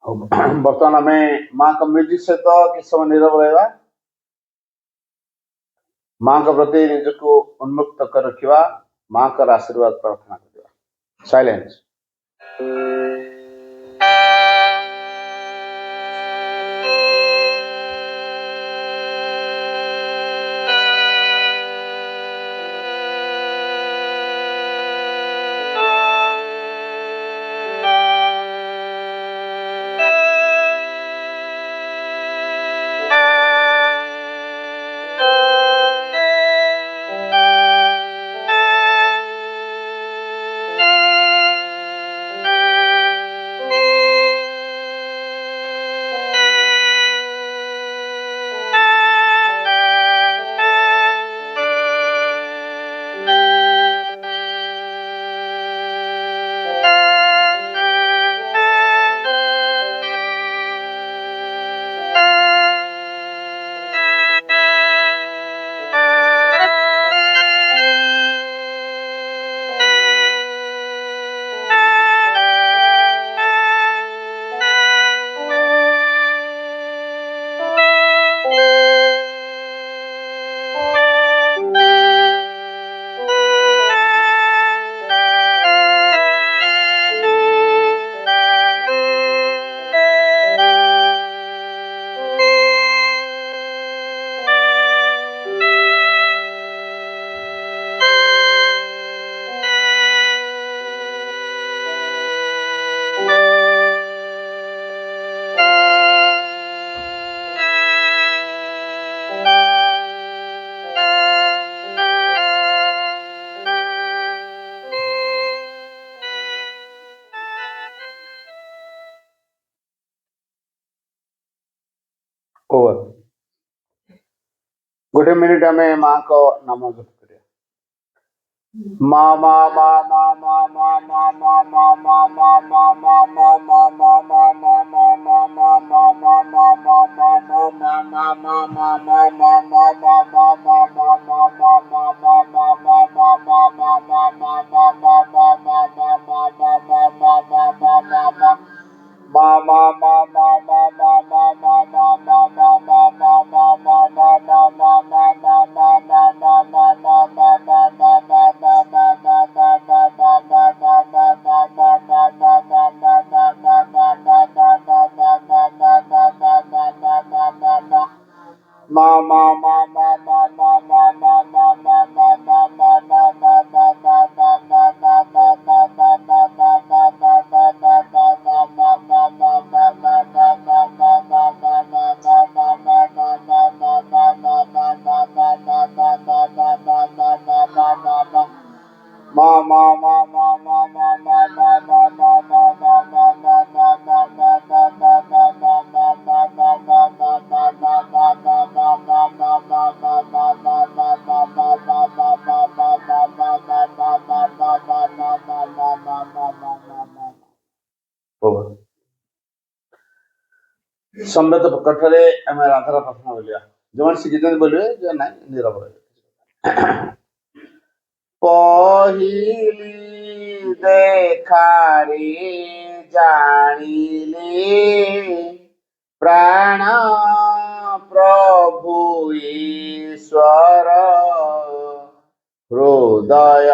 ବର୍ତ୍ତମାନ ଆମେ ମାଙ୍କ ମ୍ୟୁଜିକ୍ ସହିତ କିଛି ସମୟ ନିରବ ରହିବା, ମାଙ୍କ ପ୍ରତି ନିଜକୁ ଉନ୍ମୁକ୍ତ କରି ରଖିବା, ମାଙ୍କର ଆଶୀର୍ବାଦ ପ୍ରାର୍ଥନା କରିବା। ସାଇଲେନ୍ସ। ओवर गोटे मिनिट आम माँ को नाम जप करिया। मा मा मा मा मा मा मा मा मा मा मा मा मा मा मा मा मा सम्मत कठरे आम राधार प्रार्थना बोलिया। जो शिखित बोलिए जो ना नीरव रहे। पहिली देखारे जानिले प्राण प्रभु ईश्वर हृदय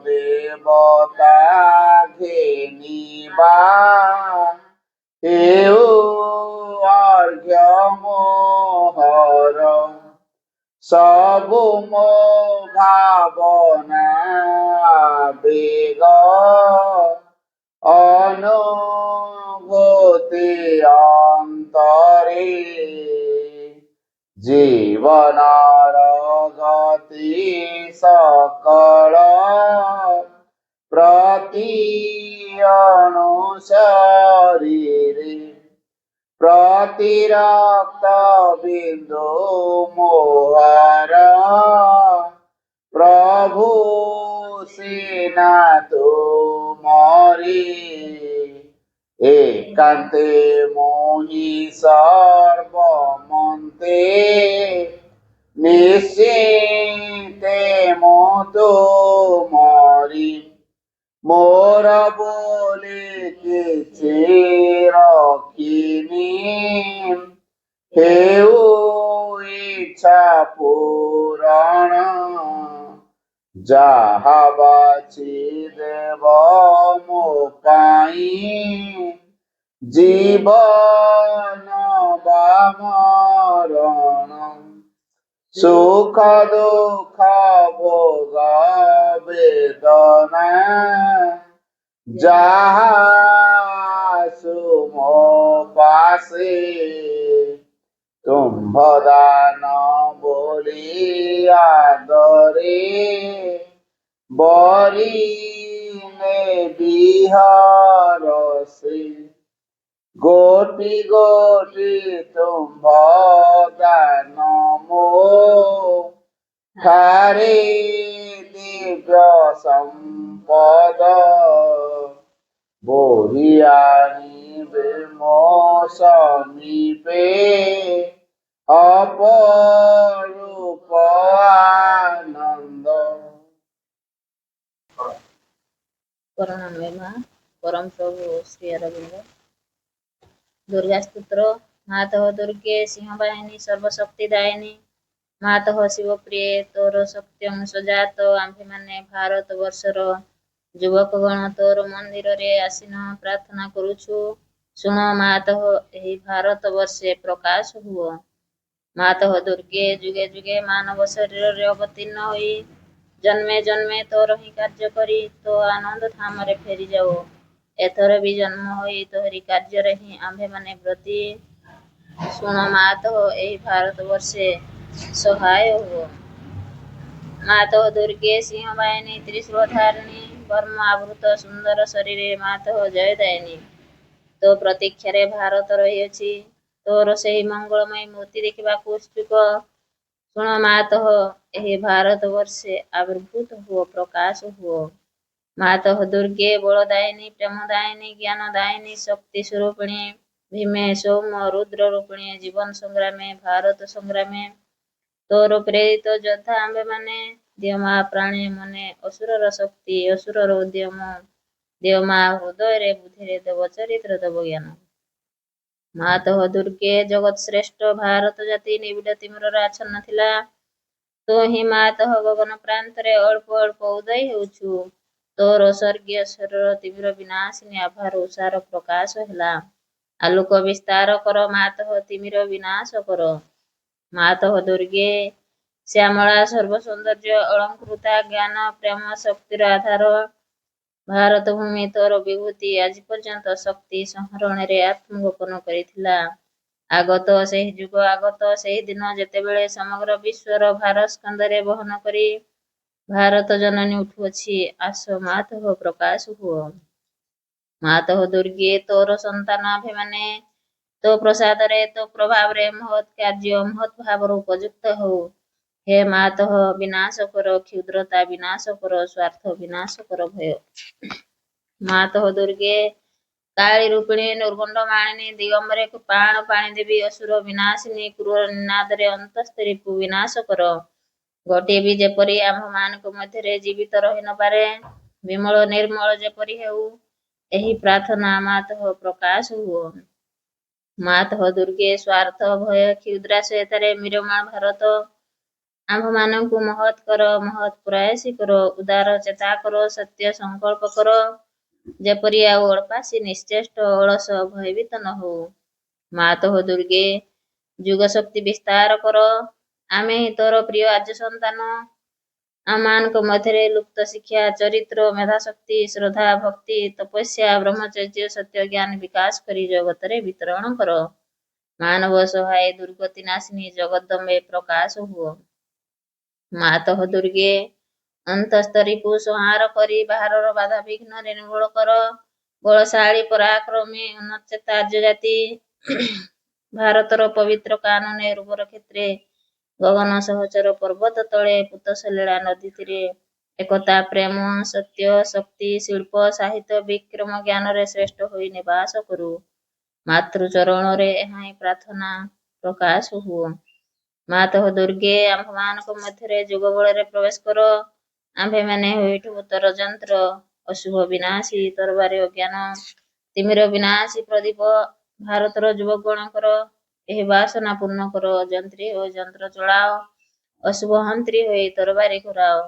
देवता घेनिबा अर्घ्य मोहर सबु मो भावना बेग अनुभूति अंतरे जीवनार गति सकल प्रति अनुसारी प्रतिरक्त बिंदु मोहर प्रभु सीना तुमरी एकांते मोहि सर्वमन्ते निश्चिते मो तुमरी मोर बोली किछि रखी ପୂରଣ ଯାହା ବାଛି ଦେବ ମୋ ପାଇଁ ଜୀବନ ବା ମରଣ ସୁଖ ଦୁଃଖ ଭୋଗ ବେଦନା ଯାହା ଆସୁ ମୋ ପାଶେ ତୁମ୍ଭ ଦାନ ବୋଲି ଆଦରେ ବରି ନେବି ହରଷେ ଗୋଟି ଗୋଟି ତୁମ୍ଭ ଦାନ ମୋ ଠାରେ ଦିବ୍ୟ ସମ୍ପଦ ବୋହି ଆଣିବେ ମୋ ସମୀପେ ଅପରୂପ ଆନନ୍ଦ। করুণাময় মা পরম প্রভু শ্রী অরবিন্দ। দুর্গা স্তোত্র। মাতঃ দুর্গে সিংহবাহিনী সর্বশক্তি দায়িনী ମାତଃ ଶିବପ୍ରିୟେ ତୋର ସତ୍ୟଂ ସଜାତ ଆମ୍ଭେମାନେ ଭାରତବର୍ଷର ଯୁବକଗଣ ତୋର ମନ୍ଦିରରେ ଆସୀନ ପ୍ରାର୍ଥନା କରୁଛୁ। ଶୁଣ ମାତଃ ଏହି ଭାରତବର୍ଷେ ପ୍ରକାଶ ହୁଅ। ମାତଃ ଦୁର୍ଗେ ଯୁଗେ ଯୁଗେ ମାନବ ଶରୀରରେ ଅବତୀର୍ଣ୍ଣ ହୋଇ ଜନ୍ମେ ଜନ୍ମେ ତୋର ହିଁ କାର୍ଯ୍ୟ କରି ତୋ ଆନନ୍ଦ ଧାମରେ ଫେରିଯାଉ। ଏଥର ବି ଜନ୍ମ ହୋଇ ତୋହରି କାର୍ଯ୍ୟରେ ହିଁ ଆମ୍ଭେମାନେ ବ୍ରତୀ। ଶୁଣ ମାତଃ ଏହି ଭାରତବର୍ଷେ ସହାୟ ହୁଅ। ମାତଃ ଦୁର୍ଗେ ସିଂହବାହିନୀ ତ୍ରିଶୂଳଧାରିଣୀ ବର୍ମ ଆବୃତ ସୁନ୍ଦର ଶରୀରେ ମାତଃ ଜୟଦାୟିନୀ ତୋ ପ୍ରତୀକ୍ଷାରେ ଭାରତ ରହିଅଛି। ତୋର ସେହି ମଙ୍ଗଳମୟ ମୂର୍ତ୍ତି ଦେଖିବାକୁ ଉତ୍ସୁକ। ଶୁଣ ମାତଃ ଏହି ଭାରତବର୍ଷେ ଆବିର୍ଭୂତ ହୁଅ ପ୍ରକାଶ ହୁଅ। ମାତଃ ଦୁର୍ଗେ ବଳଦାୟିନୀ ପ୍ରେମଦାୟିନୀ ଜ୍ଞାନଦାୟିନୀ ଶକ୍ତି ସ୍ୱରୂପିଣୀ ଭୀମେ ସୌମ୍ୟ ରୁଦ୍ର ରୂପିଣୀ ଜୀବନ ସଂଗ୍ରାମେ ଭାରତ ସଂଗ୍ରାମେ ତୋର ପ୍ରେରିତ ଯୋଦ୍ଧା ଆମ୍ଭେମାନେ ଦିଅ ମା ପ୍ରାଣେ ମନେ ଅସୁରର ଶକ୍ତି ଅସୁରର ଉଦ୍ୟମ ଦିଅ ମା ହୃଦୟରେ ବୁଦ୍ଧିରେ ଦେବ ଚରିତ୍ର ଦେବ ଜ୍ଞାନ। ମାତଃ ଦୁର୍ଗେ ଜଗତ ଶ୍ରେଷ୍ଠ ଭାରତ ଜାତି ନିବିଡ଼ ତିମିରରେ ଆଚ୍ଛନ୍ନ ଥିଲା। ତୁ ହିଁ ମାତଃ ଗଗନ ପ୍ରାନ୍ତରେ ଅଳ୍ପ ଅଳ୍ପ ଉଦୟ ହେଉଛୁ। ତୋର ସ୍ୱର୍ଗୀୟ ଶରୀର ତିମିର ବିନାଶିନୀ ଆଭାର ଉଷାର ପ୍ରକାଶ ହେଲା। ଆଲୋକ ବିସ୍ତାର କର ମାତଃ ତିମିର ବିନାଶ କର। ମାତଃ ଦୁର୍ଗେ ଶ୍ୟାମଳା ସର୍ବ ସୌନ୍ଦର୍ଯ୍ୟ ଅଳଙ୍କୃତା ଜ୍ଞାନ ପ୍ରେମ ଶକ୍ତିର ଆଧାର ଭାରତ ଭୂମି ତୋର ବିଭୂତି ଆଜି ପର୍ଯ୍ୟନ୍ତ ଶକ୍ତି ସଂହରଣରେ ଆତ୍ମଗୋପନ କରିଥିଲା। ଆଗତ ସେହି ଯୁଗ ଆଗତ ସେହି ଦିନ ଯେତେବେଳେ ସମଗ୍ର ବିଶ୍ୱର ଭାର ସ୍କନ୍ଧରେ ବହନ କରି ଭାରତ ଜନନୀ ଉଠୁଅଛି। ଆସ ମାତଃ ପ୍ରକାଶ ହୁଅ। ମାତଃ ଦୁର୍ଗେ ତୋର ସନ୍ତାନ ଆମ୍ଭେମାନେ ତୋ ପ୍ରସାଦରେ ତୋ ପ୍ରଭାବରେ ମହତ୍ କାର୍ଯ୍ୟ ମହତ୍ ଭାବର ଉପଯୁକ୍ତ ହଉ। ହେ ମାତଃ ବିନାଶ କର କ୍ଷୁଦ୍ରତା ବିନାଶ କର ସ୍ୱାର୍ଥ ବିନାଶ କର ଭୟ। ମାତଃ ଦୁର୍ଗେ କାଳୀ ରୂପିଣୀ ନିର୍ଗୁଣ୍ଡ ମାଳିନୀ ଦିଗମ୍ବରେ ପାଣ ପାଣି ଦେବୀ ଅସୁର ବିନାଶିନୀ କ୍ରୂର ନିନାଦରେ ଅନ୍ତସ୍ଥ ରିପୁ ବିନାଶ କର। ଗୋଟିଏ ବି ଯେପରି ଆମ୍ଭମାନଙ୍କ ମଧ୍ୟରେ ଜୀବିତ ରହି ନପାରେ ବିମଳ ନିର୍ମଳ ଯେପରି ହେଉ ଏହି ପ୍ରାର୍ଥନା ମାତଃ ପ୍ରକାଶ ହୁଅ। ମାତଃ ଦୁର୍ଗେ ସ୍ୱାର୍ଥ ଭୟ କ୍ଷୁଦ୍ରାଶ୍ରୟତାରେ ମିରମାଣ ଭାରତ ଆମ୍ଭମାନଙ୍କୁ ମହତ୍ କର ମହତ୍ ପ୍ରୟାସୀ କର ଉଦାର ଚେତା କର ସତ୍ୟ ସଂକଳ୍ପ କର ଯେପରି ଆଉ ଅଳ୍ପାସି ନିଶ୍ଚେଷ୍ଟ ଅଳସ ଭୟଭୀତ ନ ହଉ। ମାତଃ ଦୁର୍ଗେ ଯୁଗ ଶକ୍ତି ବିସ୍ତାର କର ଆମେ ହିଁ ତୋର ପ୍ରିୟ ଆର୍ଯ୍ୟ ସନ୍ତାନ। ଆମମାନଙ୍କ ମଧ୍ୟରେ ଲୁପ୍ତ ଶିକ୍ଷା ଚରିତ୍ର ମେଧାଶକ୍ତି ଶ୍ରଦ୍ଧା ଭକ୍ତି ତପସ୍ୟା ବ୍ରହ୍ମଚର୍ଯ୍ୟ ସତ୍ୟ ଜ୍ଞାନ ବିକାଶ କରି ଜଗତରେ ବିତରଣ କର। ମାନବ ସହାୟ ଦୁର୍ଗତି ନାଶିନୀ ଜଗଦମ୍ବେ ପ୍ରକାଶ ହୁଅ। ମାତଃ ଦୁର୍ଗେ ଅନ୍ତସ୍ଥ ରିପୁ ସଂହାର କରି ବାହାରର ବାଧା ବିଘ୍ନ ନିର୍ମୂଳ କର। ବଳଶାଳୀ ପରାକ୍ରମୀ ଉନ୍ନତଚେତା ଆର୍ଯ୍ୟ ଜାତି ଭାରତର ପବିତ୍ର କାନନେ ଉର୍ବର କ୍ଷେତ୍ରେ ଗଗନ ସହଚର ପର୍ବତ ତଳେ ପୂତସଲୀଳା ନଦୀ ତୀରେ ଏକତା ପ୍ରେମ ସତ୍ୟ ଶକ୍ତି ଶିଳ୍ପ ସାହିତ୍ୟ ବିକ୍ରମ ଜ୍ଞାନରେ ଶ୍ରେଷ୍ଠ ହୋଇ ନିବାସ କରୁ। ମାତୃଚରଣରେ ଏହା ହିଁ ପ୍ରାର୍ଥନା ପ୍ରକାଶ ହୁଅ। ମାତଃ ଦୁର୍ଗେ ଆମ୍ଭମାନଙ୍କ ମଧ୍ୟରେ ଯୁଗ ବଳରେ ପ୍ରବେଶ କର ଆମ୍ଭେମାନେ ହୋଇଠୁ ତୋର ଯନ୍ତ୍ର ଅଶୁଭ ବିନାଶୀ ତରବାରୀ ଅଜ୍ଞାନ ତିମିର ବିନାଶୀ ପ୍ରଦୀପ ଭାରତର ଯୁବକଗଣଙ୍କର ଏହି ବାସନା ପୂର୍ଣ୍ଣ କର ଯନ୍ତ୍ରୀ ଓ ଯନ୍ତ୍ର ଚଳାଅ ଅଶୁଭ ହନ୍ତ୍ରୀ ହୋଇ ତରବାରୀ ଘୁରାଅ।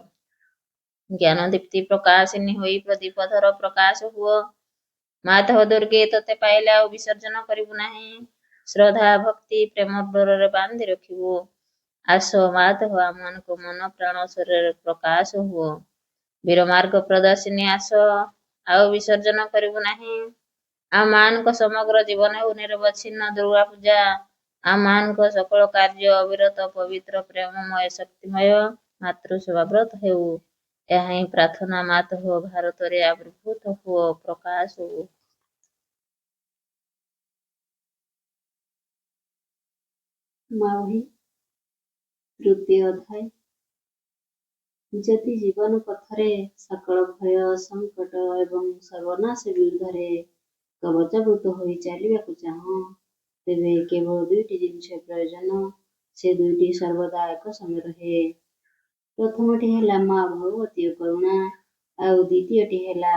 ଜ୍ଞାନ ଦୀପ୍ତି ପ୍ରକାଶିନୀ ହୋଇ ପ୍ରଦୀପଧର ପ୍ରକାଶ ହୁଅ। ମାଧବ ଦୁର୍ଗେ ତୋତେ ପାଇଲେ ଆଉ ବିସର୍ଜନ କରିବୁ ନାହିଁ। ଶ୍ରଦ୍ଧା ଭକ୍ତି ପ୍ରେମ ଡୋରରେ ବାନ୍ଧି ରଖିବୁ। ଆସ ମାଧବ ଆମମାନଙ୍କ ମନ ପ୍ରାଣ ଶରୀରରେ ପ୍ରକାଶ ହୁଅ। ବୀରମାର୍ଗ ପ୍ରଦର୍ଶିନୀ ଆସ, ଆଉ ବିସର୍ଜନ କରିବୁ ନାହିଁ। ଆମମାନଙ୍କ ସମଗ୍ର ଜୀବନ ହେଉ ନିରବଚ୍ଛିନ୍ନ ଦୁର୍ଗା ପୂଜା। ଆମମାନଙ୍କ ସକଳ କାର୍ଯ୍ୟ ଅବିରତ ପବିତ୍ର ପ୍ରେମମୟ ଶକ୍ତିମୟ ମାତୃସେବା ବ୍ରତ ହେଉ। ଏହା ହିଁ ପ୍ରାର୍ଥନା ମାଧବ ଭାରତରେ ଆବିର୍ଭୂତ ହୁଅ, ପ୍ରକାଶ ହୁଅ। ମାଉହି ତୃତୀୟ ଅଧ୍ୟାୟ। ଯଦି ଜୀବନ ପଥରେ ସକଳ ଭୟ ସଙ୍କଟ ଏବଂ ସର୍ବନାଶ ବିରୁଦ୍ଧରେ କବଚାବୃତ ହୋଇ ଚାଲିବାକୁ ଚାହଁ, ତେବେ କେବଳ ଦୁଇଟି ଜିନିଷ ପ୍ରୟୋଜନ। ସେ ଦୁଇଟି ସର୍ବଦା ଏକ ସଙ୍ଗେ ରହେ। ପ୍ରଥମଟି ହେଲା ମା ଭଗବତୀୟ କରୁଣା, ଆଉ ଦ୍ୱିତୀୟଟି ହେଲା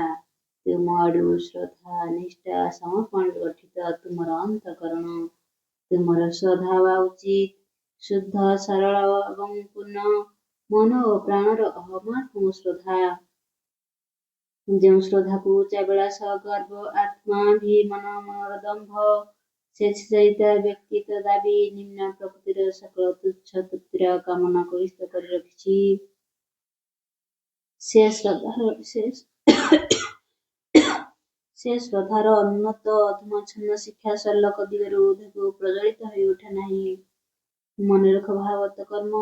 ତୁମ ଆଡୁ ଶ୍ରଦ୍ଧା ନିଷ୍ଠା ସମର୍ପଣରେ ଗଠିତ ତୁମର ଅନ୍ତଃକରଣ। ତୁମର ଶ୍ରଦ୍ଧା ହେବା ଉଚିତ ଶୁଦ୍ଧ ସରଳ ଏବଂ ପୂର୍ଣ୍ଣ ମନ ଓ ପ୍ରାଣର ଅହମାତ୍ମ ଶ୍ରଦ୍ଧା। ଯେଉଁ ଶ୍ରଦ୍ଧାକୁ ଉଚ୍ଚାଭିଳାଷ ଗର୍ବ ଆତ୍ମାଭିମାନ ମନର ଦମ୍ଭ ସ୍ୱେଚ୍ଛାଚାରିତା ବ୍ୟକ୍ତିତ୍ୱ ଦାବୀ ନିମ୍ନ ପ୍ରକୃତିର ସକଳ ତୁଚ୍ଛ ତୃପ୍ତିର କାମନାକୁ ଇଷ୍ଟ କରି ରଖିଛି, ସେ ଶ୍ରଦ୍ଧାର ଉନ୍ନତ ଅଧମଚ୍ଛନ୍ନ ଶିକ୍ଷା ସଲ୍ଲକ ଦିଗରୁ ଉର୍ଦ୍ଧ୍ୱକୁ ପ୍ରଜ୍ୱଳିତ ହୋଇ ଉଠେ ନାହିଁ। ମନେ ରଖ, ଭାଗବତ କର୍ମ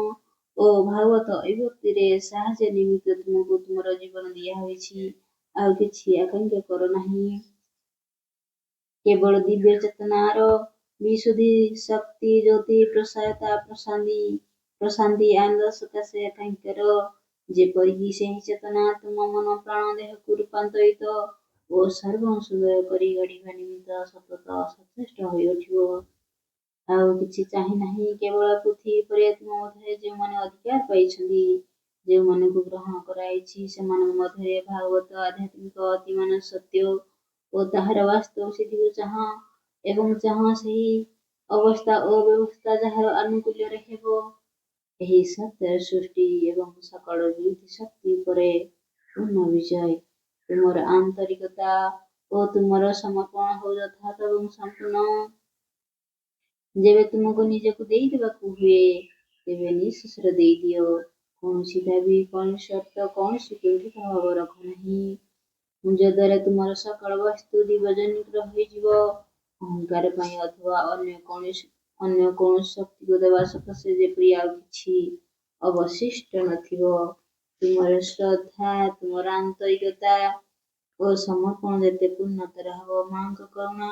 ଓ ଭାଗବତ ଅଭିବ୍ୟକ୍ତିରେ ସାହାଯ୍ୟ ନିମିତ୍ତ ତୁମକୁ ତୁମର ଜୀବନ ଦିଆହୋଇଛି। ଆଉ କିଛି ଆକାଙ୍କ୍ଷା କର ନାହିଁ। କେବଳ ଦିବ୍ୟ ଚେତନାର ବିଶୁଦ୍ଧି ଶକ୍ତି ଜ୍ୟୋତି ପ୍ରସାୟତା ପ୍ରଶାନ୍ତି ଆନନ୍ଦ ସକାଶେ ଆକାଙ୍କ୍ଷା କର। ଯେପରିକି ସେହି ଚେତନା ତୁମ ମନ ପ୍ରାଣ ଦେହକୁ ରୂପାନ୍ତରିତ ଓ ସର୍ବଂ ସୁନ୍ଦର କରି ଗଢ଼ିବା ନିମିତ୍ତ ସତତ ସଚେଷ୍ଟ ହୋଇ ଉଠିବ। ଆଉ କିଛି ଚାହିଁ ନାହିଁ। କେବଳ ପୃଥିବୀ ଉପରେ ତୁମ ମଧ୍ୟରେ ଯେଉଁମାନେ ଅଧିକାର ପାଇଛନ୍ତି, ଯେଉଁମାନଙ୍କୁ ଗ୍ରହଣ କରାଯାଇଛି, ସେମାନଙ୍କ ମଧ୍ୟରେ ଭାଗବତ ଆଧ୍ୟାତ୍ମିକ ଅତିମାନ ସତ୍ୟ ଓ ତାହାର ବାସ୍ତବ ସିଦ୍ଧିକୁ ଚାହଁ ଏବଂ ଚାହଁ ସେହି ଅବସ୍ଥା ଓ ବ୍ୟବସ୍ଥା ଯାହାର ଆନୁକୂଲ୍ୟରେ ହେବ ଏହି ସତ୍ୟର ସୃଷ୍ଟି ଏବଂ ସକଳ ବିରୋଧୀ ଶକ୍ତି ଉପରେ ପୂର୍ଣ୍ଣ ବିଜୟ। ତୁମର ଆନ୍ତରିକତା ଓ ତୁମର ସମର୍ପଣ ହେଉ ଯଥାର୍ଥ ଏବଂ ସମ୍ପୂର୍ଣ୍ଣ। ଯେବେ ତୁମକୁ ନିଜକୁ ଦେଇଦେବାକୁ ହୁଏ, ତେବେ ନିଃଶେଷରେ ଦେଇଦିଅ। କୌଣସି ଦାବୀ, କୌଣସି ସର୍ତ୍ତ, କୌଣସି କୁଣ୍ଠିତ ଭାବ ରଖ ନାହିଁ, ଯଦ୍ୱାରା ତୁମର ସକଳ ବସ୍ତୁ ଦିବ୍ୟଜନିତ ହୋଇଯିବ। ଅହଙ୍କାର ପାଇଁ ଅଥବା ଅନ୍ୟ କୌଣସି ଶକ୍ତିକୁ ଦେବା ସକାଶେ ଯେପରି ଆଉ କିଛି ଅବଶିଷ୍ଟ ନଥିବ। ତୁମର ଶ୍ରଦ୍ଧା, ତୁମର ଆନ୍ତରିକତା ଓ ସମର୍ପଣ ଯେତେ ପୂର୍ଣ୍ଣତର ହେବ, ମାଙ୍କ କରୁଣା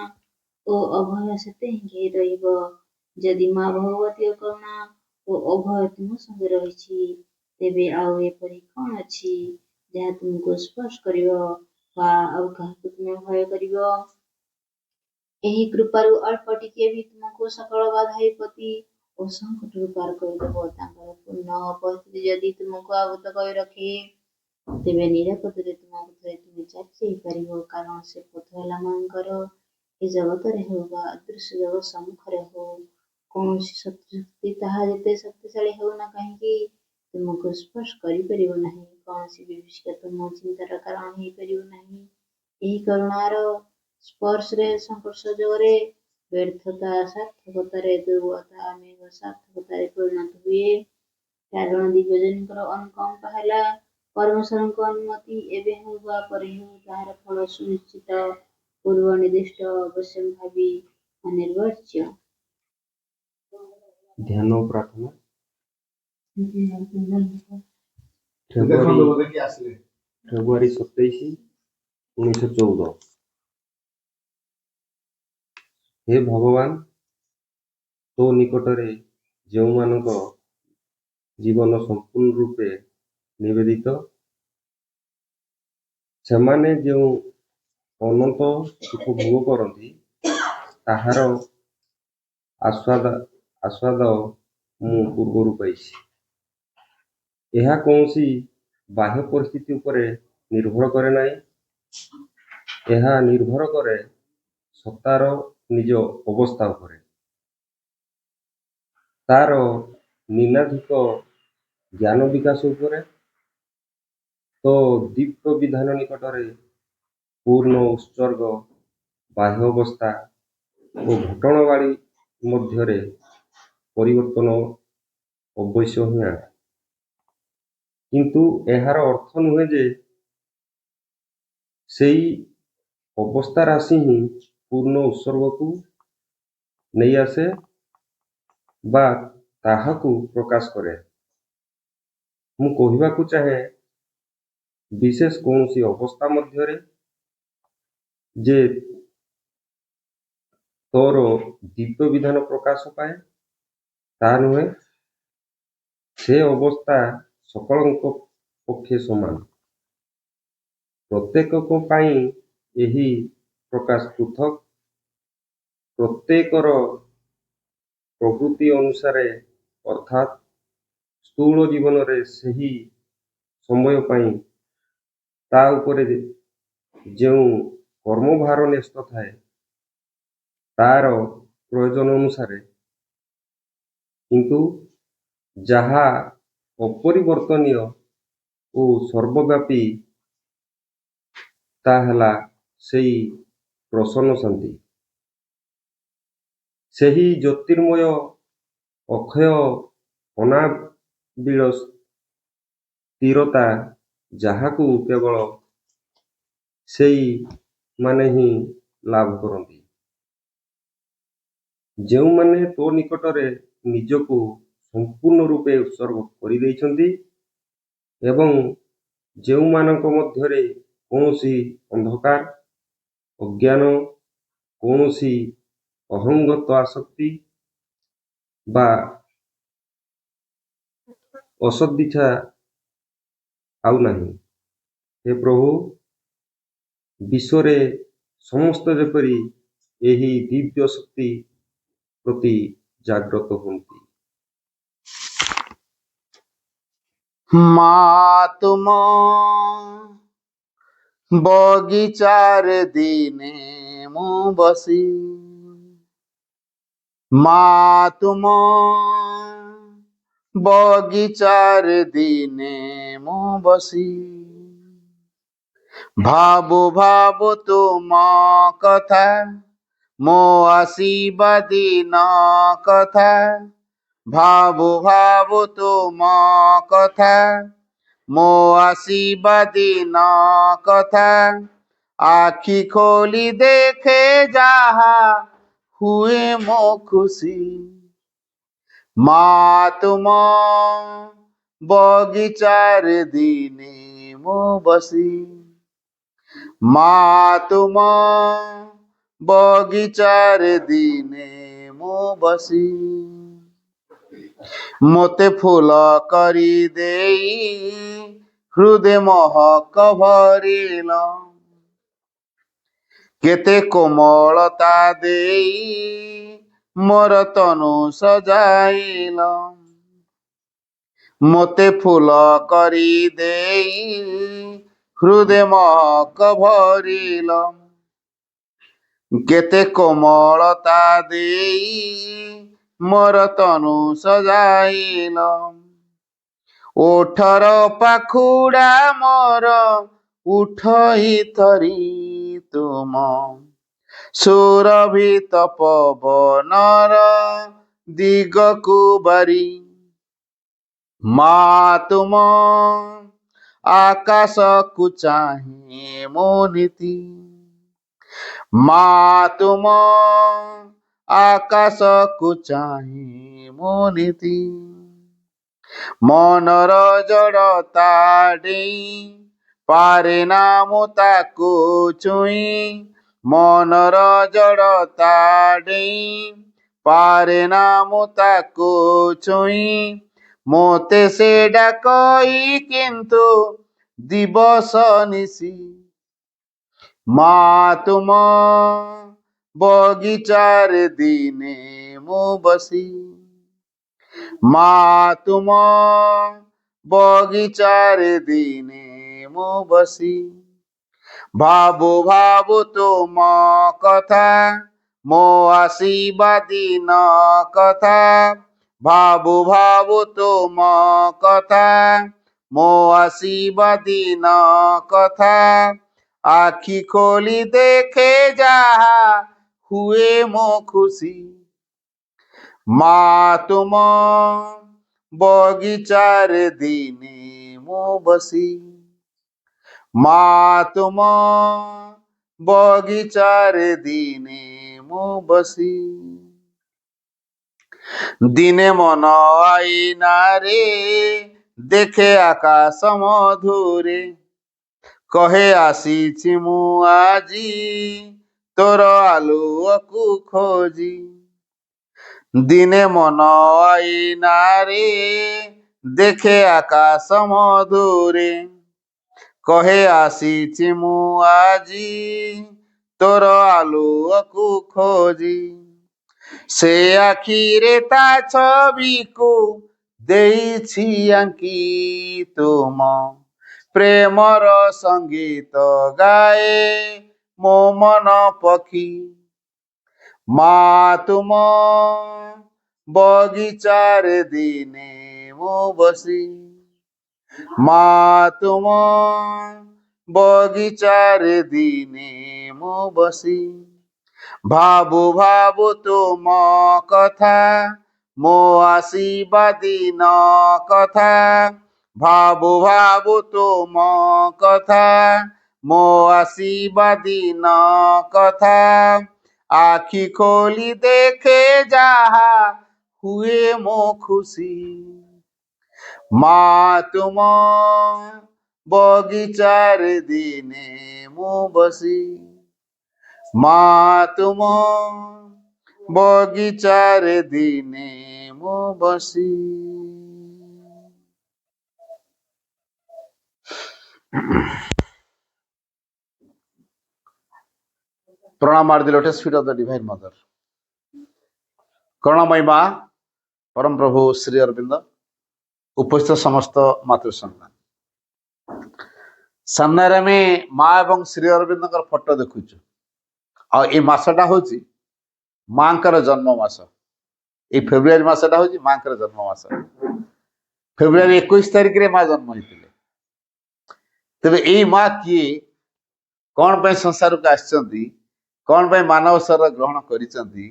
ଓ ଅଭୟ ସେତେ ହିଁ ଘେରି ରହିବ। ଯଦି ମା ଭଗବତୀର କରୁଣା ଓ ଅଭୟ ତୁମ ସଙ୍ଗେ ରହିଛି, ତେବେ ଆଉ ଏପରି କଣ ଅଛି ଯାହା ତୁମକୁ ସ୍ପର୍ଶ କରିବ ବା ଆଉ କାହାକୁ ତୁମେ ଭୟ କରିବ? ଏହି କୃପାରୁ ଅଳ୍ପ ଟିକିଏ ବି ତୁମକୁ ସକଳ ବାଧା ବିପତ୍ତି ଓ ସଂକଟରୁ ପାର କରିଦେବ। ତାଙ୍କର ପୂର୍ଣ୍ଣ ଉପସ୍ଥିତି ଯଦି ତୁମକୁ ଆବୃତ କରି ରଖେ, ତେବେ ନିରାପଦରେ ତୁମ ପଥରେ ତୁମେ ଚାଲି ଯାଇପାରିବ, କାରଣ ସେ ପଥ ହେଲା ମାଙ୍କର। ଏ ଜଗତରେ ହେଉ ବା ଅଦୃଶ୍ୟ ଜଗତ ସମ୍ମୁଖରେ ହେଉ, କୌଣସି ଶତ୍ରୁଶକ୍ତି ତାହା ଯେତେ ଶକ୍ତିଶାଳୀ ହେଉ ନା କାହିଁକି ତୁମକୁ ସ୍ପର୍ଶ କରିପାରିବ ନାହିଁ। କୌଣସି ବିଭୀଷିକା ତୁମ ଚିନ୍ତାର କାରଣ ହେଇପାରିବ ନାହିଁ। ଏହି କରୁଣାର ସ୍ପର୍ଶରେ ସଂସ୍ପର୍ଶ ଯୋଗରେ ବ୍ୟର୍ଥତା ସାର୍ଥକତାରେ, ଦୁର୍ବଳତା ମେଘ ସାର୍ଥକତାରେ ପରିଣତ ହୁଏ। କାରଣ ଦିବ୍ୟଜନଙ୍କର ଅନୁକମ୍ପା ହେଲା ପରମେଶ୍ୱରଙ୍କ ଅନୁମତି। ଏବେ ହେଉ ବା ପରେ ହେଉ, ତାହାର ଫଳ ସୁନିଶ୍ଚିତ, ପୂର୍ବ ନିର୍ଦ୍ଦିଷ୍ଟ, ଅବଶ୍ୟମ୍ଭାବୀ, ଅନିବାର୍ଯ୍ୟ। ଧ୍ୟାନ ଓ ପ୍ରାର୍ଥନା। ଫେବୃଆରୀ 27, 1914। ହେ ଭଗବାନ, ତୋ ନିକଟରେ ଯେଉଁମାନଙ୍କ ଜୀବନ ସମ୍ପୂର୍ଣ୍ଣ ରୂପେ ନିବେଦିତ, ସେମାନେ ଯେଉଁ ଅନନ୍ତ ସୁଖ ଭୋଗ କରନ୍ତି, ତାହାର ଆସ୍ୱାଦ ମୁଁ ପୂର୍ବରୁ ପାଇଛି। ଏହା କୌଣସି ବାହ୍ୟ ପରିସ୍ଥିତି ଉପରେ ନିର୍ଭର କରେ ନାହିଁ। ଏହା ନିର୍ଭର କରେ ସତ୍ତାର ନିଜ ଅବସ୍ଥା ଉପରେ। ତାର ନିନାଧିକ ଜ୍ଞାନ ବିକାଶ ଉପରେ ତ ଦୀପ୍ତ ବିଧାନ ନିକଟରେ ପୂର୍ଣ୍ଣ ଉତ୍ସର୍ଗ ବାହ୍ୟ ଅବସ୍ଥା ଓ ଘଟଣାବଳୀ ମଧ୍ୟରେ ପରିବର୍ତ୍ତନ ଅବଶ୍ୟ ହିଁ ଆଣେ। କିନ୍ତୁ ଏହାର ଅର୍ଥ ନୁହେଁ ଯେ ସେଇ ଅବସ୍ଥା ରାଶି ହିଁ ପୂର୍ଣ୍ଣ ଉତ୍ସର୍ଗକୁ ନେଇ ଆସେ ବା ତାହାକୁ ପ୍ରକାଶ କରେ। ମୁଁ କହିବାକୁ ଚାହେଁ ବିଶେଷ କୌଣସି ଅବସ୍ଥା ମଧ୍ୟରେ ଯେ ତୋର ଦିବ୍ୟ ବିଧାନ ପ୍ରକାଶ ପାଏ ତାହା ନୁହେଁ, ସେ ଅବସ୍ଥା সকଳଙ୍କ ପକ୍ଷେ ସମାନ। ପ୍ରତ୍ୟେକଙ୍କ ପାଇଁ ଏହି ପ୍ରକାଶ ପୃଥକ୍, ପ୍ରତ୍ୟେକର ପ୍ରବୃତ୍ତି ଅନୁସାରେ, ଅର୍ଥାତ୍ ସ୍ଥୂଳ ଜୀବନରେ ସେହି ସମୟ ପାଇଁ ତା ଉପରେ ଯେଉଁ କର୍ମଭାର ନ୍ୟସ୍ତ ଥାଏ ତାର ପ୍ରୟୋଜନ ଅନୁସାରେ, କିନ୍ତୁ ଯାହା ଅପରିବର୍ତ୍ତନୀୟ ଓ ସର୍ବବ୍ୟାପୀ ତାହା ହେଲା ସେଇ ପ୍ରସନ୍ନ ଶାନ୍ତି, ସେହି ଜ୍ୟୋତିର୍ମୟ ଅକ୍ଷୟ ଅନାବିଳ ସ୍ଥିରତା ଯାହାକୁ କେବଳ ସେଇମାନେ ହିଁ ଲାଭ କରନ୍ତି ଯେଉଁମାନେ ତୋ ନିକଟରେ ନିଜକୁ ସମ୍ପୂର୍ଣ୍ଣ ରୂପେ ଉତ୍ସର୍ଗ କରିଦେଇଛନ୍ତି ଏବଂ ଯେଉଁମାନଙ୍କ ମଧ୍ୟରେ କୌଣସି ଅନ୍ଧକାର, ଅଜ୍ଞାନ, କୌଣସି ଅହଙ୍ଗତ ଆସକ୍ତି ବା ଅସଦିଚ୍ଛା ଆଉ ନାହିଁ। ହେ ପ୍ରଭୁ, ବିଶ୍ୱରେ ସମସ୍ତ ଯେପରି ଏହି ଦିବ୍ୟ ଶକ୍ତି ପ୍ରତି ଜାଗ୍ରତ ହୁଅନ୍ତି। ମା ତୁମ ବଗିଚାରେ ଦିନେ ମୁଁ ବସି, ମା ତୁମ ବଗିଚାରେ ଦିନେ ମୁଁ ବସି, ଭାବୁ ଭାବୁ ତୁମ କଥା, ମୋ ଆସିବା ଦିନ କଥା, ଭାବୁ ଭାବୁ ତୁମ କଥା, ମୋ ଆସିବା ଦିନ କଥା, ଆଖି ଖୋଲି ଦେଖେ ଯାହା ହୁଏ ମୋ ଖୁସି, ମା ତୁମ ବଗିଚାରେ ଦିନେ ମୁଁ ବସି, ମା ତୁମ ବଗିଚାରେ ଦିନେ ମୁଁ ବସି, ମୋତେ ଫୁଲ କରି ଦେଇ ହୃଦୟ ମହକ ଭରିଲ, କେତେ କୋମଳତା ଦେଇ ମୋର ତନୁ ସଜାଇଲ, ମୋତେ ଫୁଲ କରି ଦେଇ ହୃଦୟ ମହକ ଭରିଲ, କେତେ କୋମଳତା ଦେଇ ମୋର ତନୁ ସଜାଇଲ, ଓଠର ପାଖୁଡ଼ା ମୋର ଉଠଇ ଧରି ତୁମ ସୁରଭିତ ପବନର ଦିଗକୁ ବାରି, ମା ତୁମ ଆକାଶକୁ ଚାହିଁ ମୋ ନୀତି, ମା ତୁମ ଆକାଶକୁ ଚାହିଁ ମୋ ନୀତି, ମନର ଜଡ଼ତା ଡେଇଁ ପାରେ ନା ମୁଁ ତାକୁ ଛୁଇଁ, ମନର ଜଡ଼ତା ଡେଇଁ ପାରେ ନା ମୁଁ ତାକୁ ଛୁଇଁ, ମୋତେ ସେ ଡାକଇ କିନ୍ତୁ ଦିବସ ନିଶି, ମା ତୁମ ବଗିଚାରେ ଦିନେ ମୁଁ ବସି, ମା ତୁମ ବଗିଚାରେ ଦିନେ ମୁଁ ବସି, ଭାବୁ ଭାବୁ ତୁମ କଥା, ମୋ ଆସିବା ଦିନ କଥା, ଭାବୁ ଭାବୁ ତୁମ କଥା, ମୋ ଆସିବା ଦିନ କଥା। ଆଖି ଖୋଲି ଦେଖେ ଯାହା ହୁଏ ମୋ ଖୁସି। ମା ତୁମ ବଗିଚାରେ ଦିନେ ମୁଁ ବସି। ମା ତୁମ ବଗିଚାରେ ଦିନେ ମୁଁ ବସି। ଦିନେ ମନ ଆଇନାରେ ଦେଖେ ଆକାଶ ମଧୁରେ, କହେ ଆସିଛି ମୁଁ ଆଜି ତୋର ଆଲୁଅକୁ ଖୋଜି। ଦିନେ ମନ ଆଇନାରେ ଦେଖେ ଆକାଶ ମଧୁରେ, କହେ ଆସିଛି ମୁଁ ଆଜି ତୋର ଆଲୁଅକୁ ଖୋଜି। ସେ ଆଖିରେ ତା ଛବିକୁ ଦେଇଛି ଆଙ୍କି, ତୁମ ପ୍ରେମର ସଙ୍ଗୀତ ଗାଏ ମୋ ମନ ପକ୍ଷୀ। ମା ତୁମ ବଗିଚାରେ ଦିନେ ମୁଁ ବସି। ମା ତୁମ ବଗିଚାରେ ଦିନେ ମୁଁ ବସି। ଭାବୁ ଭାବୁ ତୁମ କଥା, ମୋ ଆସିବା ଦିନ କଥା। ଭାବୁ ଭାବୁ ତୁମ କଥା, ମୋ ଆସିବା ଦିନ କଥା। ଆଖି ଖୋଲି ଦେଖେ ଯାହା ହୁଏ ମୋ ଖୁସି। ମା ତୁମ ବଗିଚାରେ ଦିନେ ମୁଁ ବସି। ମା ତୁମ ବଗିଚାରେ ଦିନେ ମୁଁ ବସି। ପ୍ରଣାମ are the lotus feet of the divine mother. କରୁଣାମୟୀ ମା ପରମ ପ୍ରଭୁ ଶ୍ରୀ ଅରବିନ୍ଦ, ଉପସ୍ଥିତ ସମସ୍ତ ମାତୃସନ୍ତାନ, ସାମ୍ନାରେ ଆମେ ମା ଏବଂ ଶ୍ରୀ ଅରବିନ୍ଦଙ୍କର ଫଟୋ ଦେଖୁଛୁ। ଆଉ ଏଇ ମାସଟା ହଉଛି ମାଙ୍କର ଜନ୍ମ ମାସ। ଏଇ ଫେବୃଆରୀ ମାସଟା ହଉଛି ମାଙ୍କର ଜନ୍ମ ମାସ। ଫେବୃଆରୀ 21 ତାରିଖରେ ମା ଜନ୍ମ ହେଇଥିଲେ। ତେବେ ଏଇ ମା କିଏ, କଣ ପାଇଁ ସଂସାରକୁ ଆସିଛନ୍ତି, କଣ ପାଇଁ ମାନବ ଶରୀର ଗ୍ରହଣ କରିଛନ୍ତି,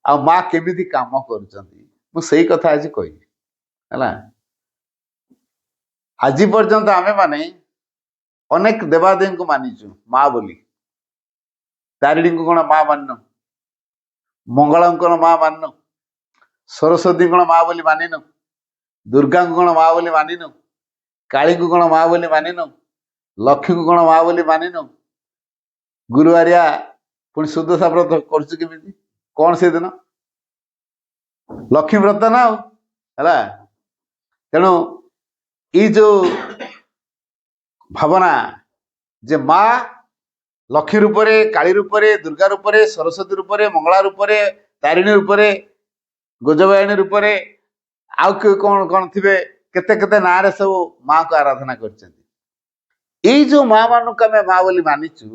ଆଉ ମା କେମିତି କାମ କରୁଛନ୍ତି, ମୁଁ ସେଇ କଥା ଆଜି କହିବି ହେଲା। ଆଜି ପର୍ଯ୍ୟନ୍ତ ଆମେ ମାନେ ଅନେକ ଦେବାଦେବୀଙ୍କୁ ମାନିଛୁ ମା ବୋଲି। ତାରିଣୀଙ୍କୁ କଣ ମା ମାନିନ? ମଙ୍ଗଳାଙ୍କୁ କଣ ମା ମାନିନ? ସରସ୍ୱତୀଙ୍କୁ କଣ ମା ବୋଲି ମାନିନ? ଦୁର୍ଗାଙ୍କୁ କଣ ମା ବୋଲି ମାନିନ? କାଳୀଙ୍କୁ କଣ ମା ବୋଲି ମାନିନ? ଲକ୍ଷ୍ମୀଙ୍କୁ କଣ ମା ବୋଲି ମାନିନ? ଗୁରୁବାରିଆ ପୁଣି ସୁଦଶା ବ୍ରତ କରୁଛୁ କେମିତି? କଣ ସେଦିନ? ଲକ୍ଷ୍ମୀ ବ୍ରତ ନା ଆଉ ହେଲା। ତେଣୁ ଏଇ ଯୋଉ ଭାବନା ଯେ ମା ଲକ୍ଷ୍ମୀ ରୂପରେ, କାଳୀ ରୂପରେ, ଦୁର୍ଗା ରୂପରେ, ସରସ୍ୱତୀ ରୂପରେ, ମଙ୍ଗଳା ରୂପରେ, ତାରିଣୀ ରୂପରେ, ଗୋଜବାୟାଣୀ ରୂପରେ, ଆଉ କଣ କଣ ଥିବେ, କେତେ କେତେ ନାଁରେ ସବୁ ମାଙ୍କୁ ଆରାଧନା କରିଛନ୍ତି। ଏଇ ଯୋଉ ମା ମାନଙ୍କୁ ଆମେ ମା ବୋଲି ମାନିଛୁ,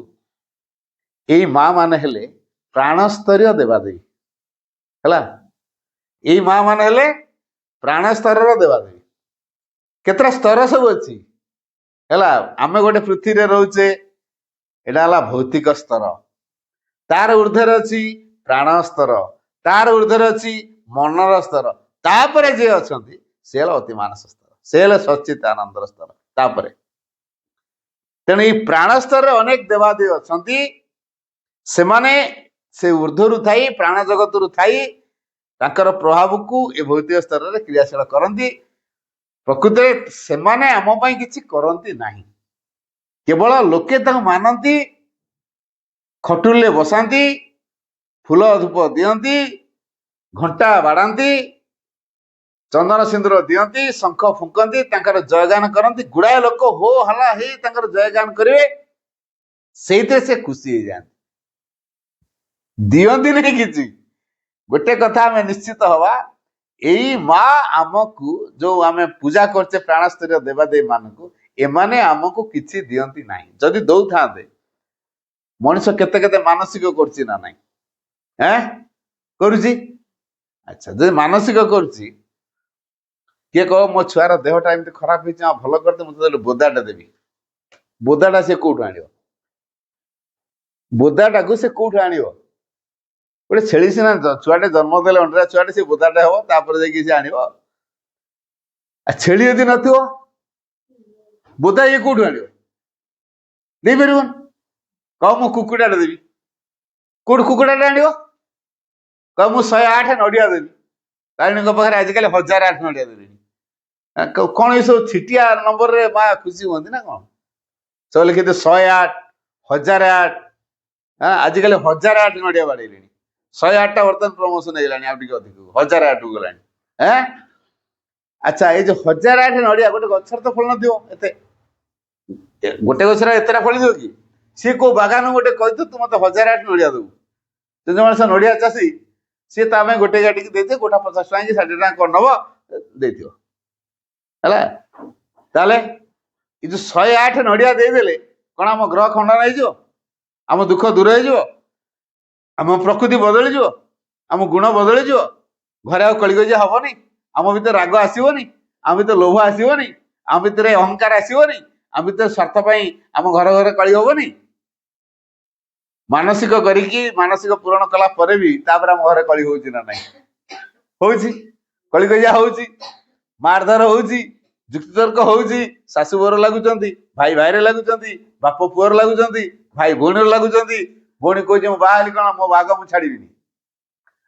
ଏଇ ମା ମାନେ ହେଲେ ପ୍ରାଣସ୍ତରୀୟ ଦେବାଦେବୀ ହେଲା। ଏଇ ମା ମାନେ ହେଲେ ପ୍ରାଣ ସ୍ତରର ଦେବାଦେବୀ। କେତେଟା ସ୍ତର ସବୁ ଅଛି ହେଲା। ଆମେ ଗୋଟେ ପୃଥିବୀରେ ରହୁଛେ, ଏଇଟା ହେଲା ଭୌତିକ ସ୍ତର। ତାର ଉର୍ଦ୍ଧ୍ୱରେ ଅଛି ପ୍ରାଣ ସ୍ତର, ତାର ଉର୍ଦ୍ଧ୍ୱରେ ଅଛି ମନର ସ୍ତର, ତାପରେ ଯିଏ ଅଛନ୍ତି ସେ ହେଲା ଅତି ମାନସ ସ୍ତର, ସେ ହେଲେ ସଚ୍ଚିଦାନନ୍ଦର ସ୍ତର। ତାପରେ ତେଣୁ ଏଇ ପ୍ରାଣ ସ୍ତରରେ ଅନେକ ଦେବାଦେବୀ ଅଛନ୍ତି। ସେମାନେ ସେ ଉର୍ଦ୍ଧ୍ୱରୁ ଥାଇ, ପ୍ରାଣ ଜଗତରୁ ଥାଇ ତାଙ୍କର ପ୍ରଭାବକୁ ଏ ଭୌତିକ ସ୍ତରରେ କ୍ରିୟାଶୀଳ କରନ୍ତି। ପ୍ରକୃତରେ ସେମାନେ ଆମ ପାଇଁ କିଛି କରନ୍ତି ନାହିଁ, କେବଳ ଲୋକେ ତାଙ୍କୁ ମାନନ୍ତି, ଖଟୁଲିରେ ବସାନ୍ତି, ଫୁଲ ଧୂପ ଦିଅନ୍ତି, ଘଣ୍ଟା ବାଡ଼ାନ୍ତି, ଚନ୍ଦନ ସିନ୍ଦୁର ଦିଅନ୍ତି, ଶଙ୍ଖ ଫୁଙ୍କନ୍ତି, ତାଙ୍କର ଜୟଗାନ କରନ୍ତି। ଗୁଡ଼ାଏ ଲୋକ ହୋ ହଲା ହେଇ ତାଙ୍କର ଜୟଗାନ କରିବେ, ସେଇଥିରେ ସେ ଖୁସି ହେଇଯାଆନ୍ତି। ଦିଅନ୍ତି ନାହିଁ କିଛି। ଗୋଟେ କଥା ଆମେ ନିଶ୍ଚିତ ହବା, ଏଇ ମା ଆମକୁ ଯୋଉ ଆମେ ପୂଜା କରୁଛେ ପ୍ରାଣସ୍ତରୀୟ ଦେବାଦେବୀ ମାନଙ୍କୁ, ଏମାନେ ଆମକୁ କିଛି ଦିଅନ୍ତି ନାହିଁ। ଯଦି ଦଉଥାନ୍ତେ, ମଣିଷ କେତେ କେତେ ମାନସିକ କରୁଛି ନା ନାହିଁ? କରୁଛି। ଆଚ୍ଛା, ଯଦି ମାନସିକ କରୁଛି किए कह मो छुआर देहटा एमती खराब हो भल करते मुझे बोदाटा देवी बोदाटा से कौटू आण बोदाटा को से कौटू आण गोटे छेली सीना छुआटे जन्म देले अंडा छुआटे से बोदाटा हम तापर जाकि से आण छेली यदि न बोदा ये कौटू आण दे पार कह मु कुकुड़ाटे देवी कौट कुकुड़ाटे आण कह मु 108 नड़िया देवी तारिणी पाखे आजिकल 1008 नड़िया देवी कौन ये सब छिटिया नंबर रे माँ खुशी हूँ ना कौन सब लिखी 108 1008 हाँ आजिकल 1008 नड़िया बाड़े 108 टा बर्तमान प्रमोशन हो गलानी अधिक 1008 को गलानी अच्छा ये जो 1008 नड़िया गोटे गचर तो फल नए गोटे गचर एतटा फल दिव कि सी को बागान गोटे कही तू मत 1008 नड़िया दू जो नड़िया चाषी सी तामें गोटे गाड़ी की देते गोटा 50 टका कि 60 टका कौन नब देला ताले ये जो 108 नड़िया देदेले कौन आम ग्रह खंडन हो आम दुख दूर हो आम प्रकृति बदली जो आम गुण बदली जो घरे आ कलिगजा हेनी आम भर राग आसोनी आम भर लोभ आसोनी आम भर अहंकार आसोनी आम भर स्वार्थ आम घर घर कली हेनी मानसिक करिकी मानसिक पूरण कला परे भी तापर आम घरे कली होउची ना नहीं होउची कलिगजा होउची मारधर होउची जुक्तितर्क होउची सासु बोर लागुचंती भाई भाई लागुचंती बाप पुअर लागुचंती भाई भौणी लागुचंती भौणी कहूँ बाहली कौन मो बाघ मु छाड़ी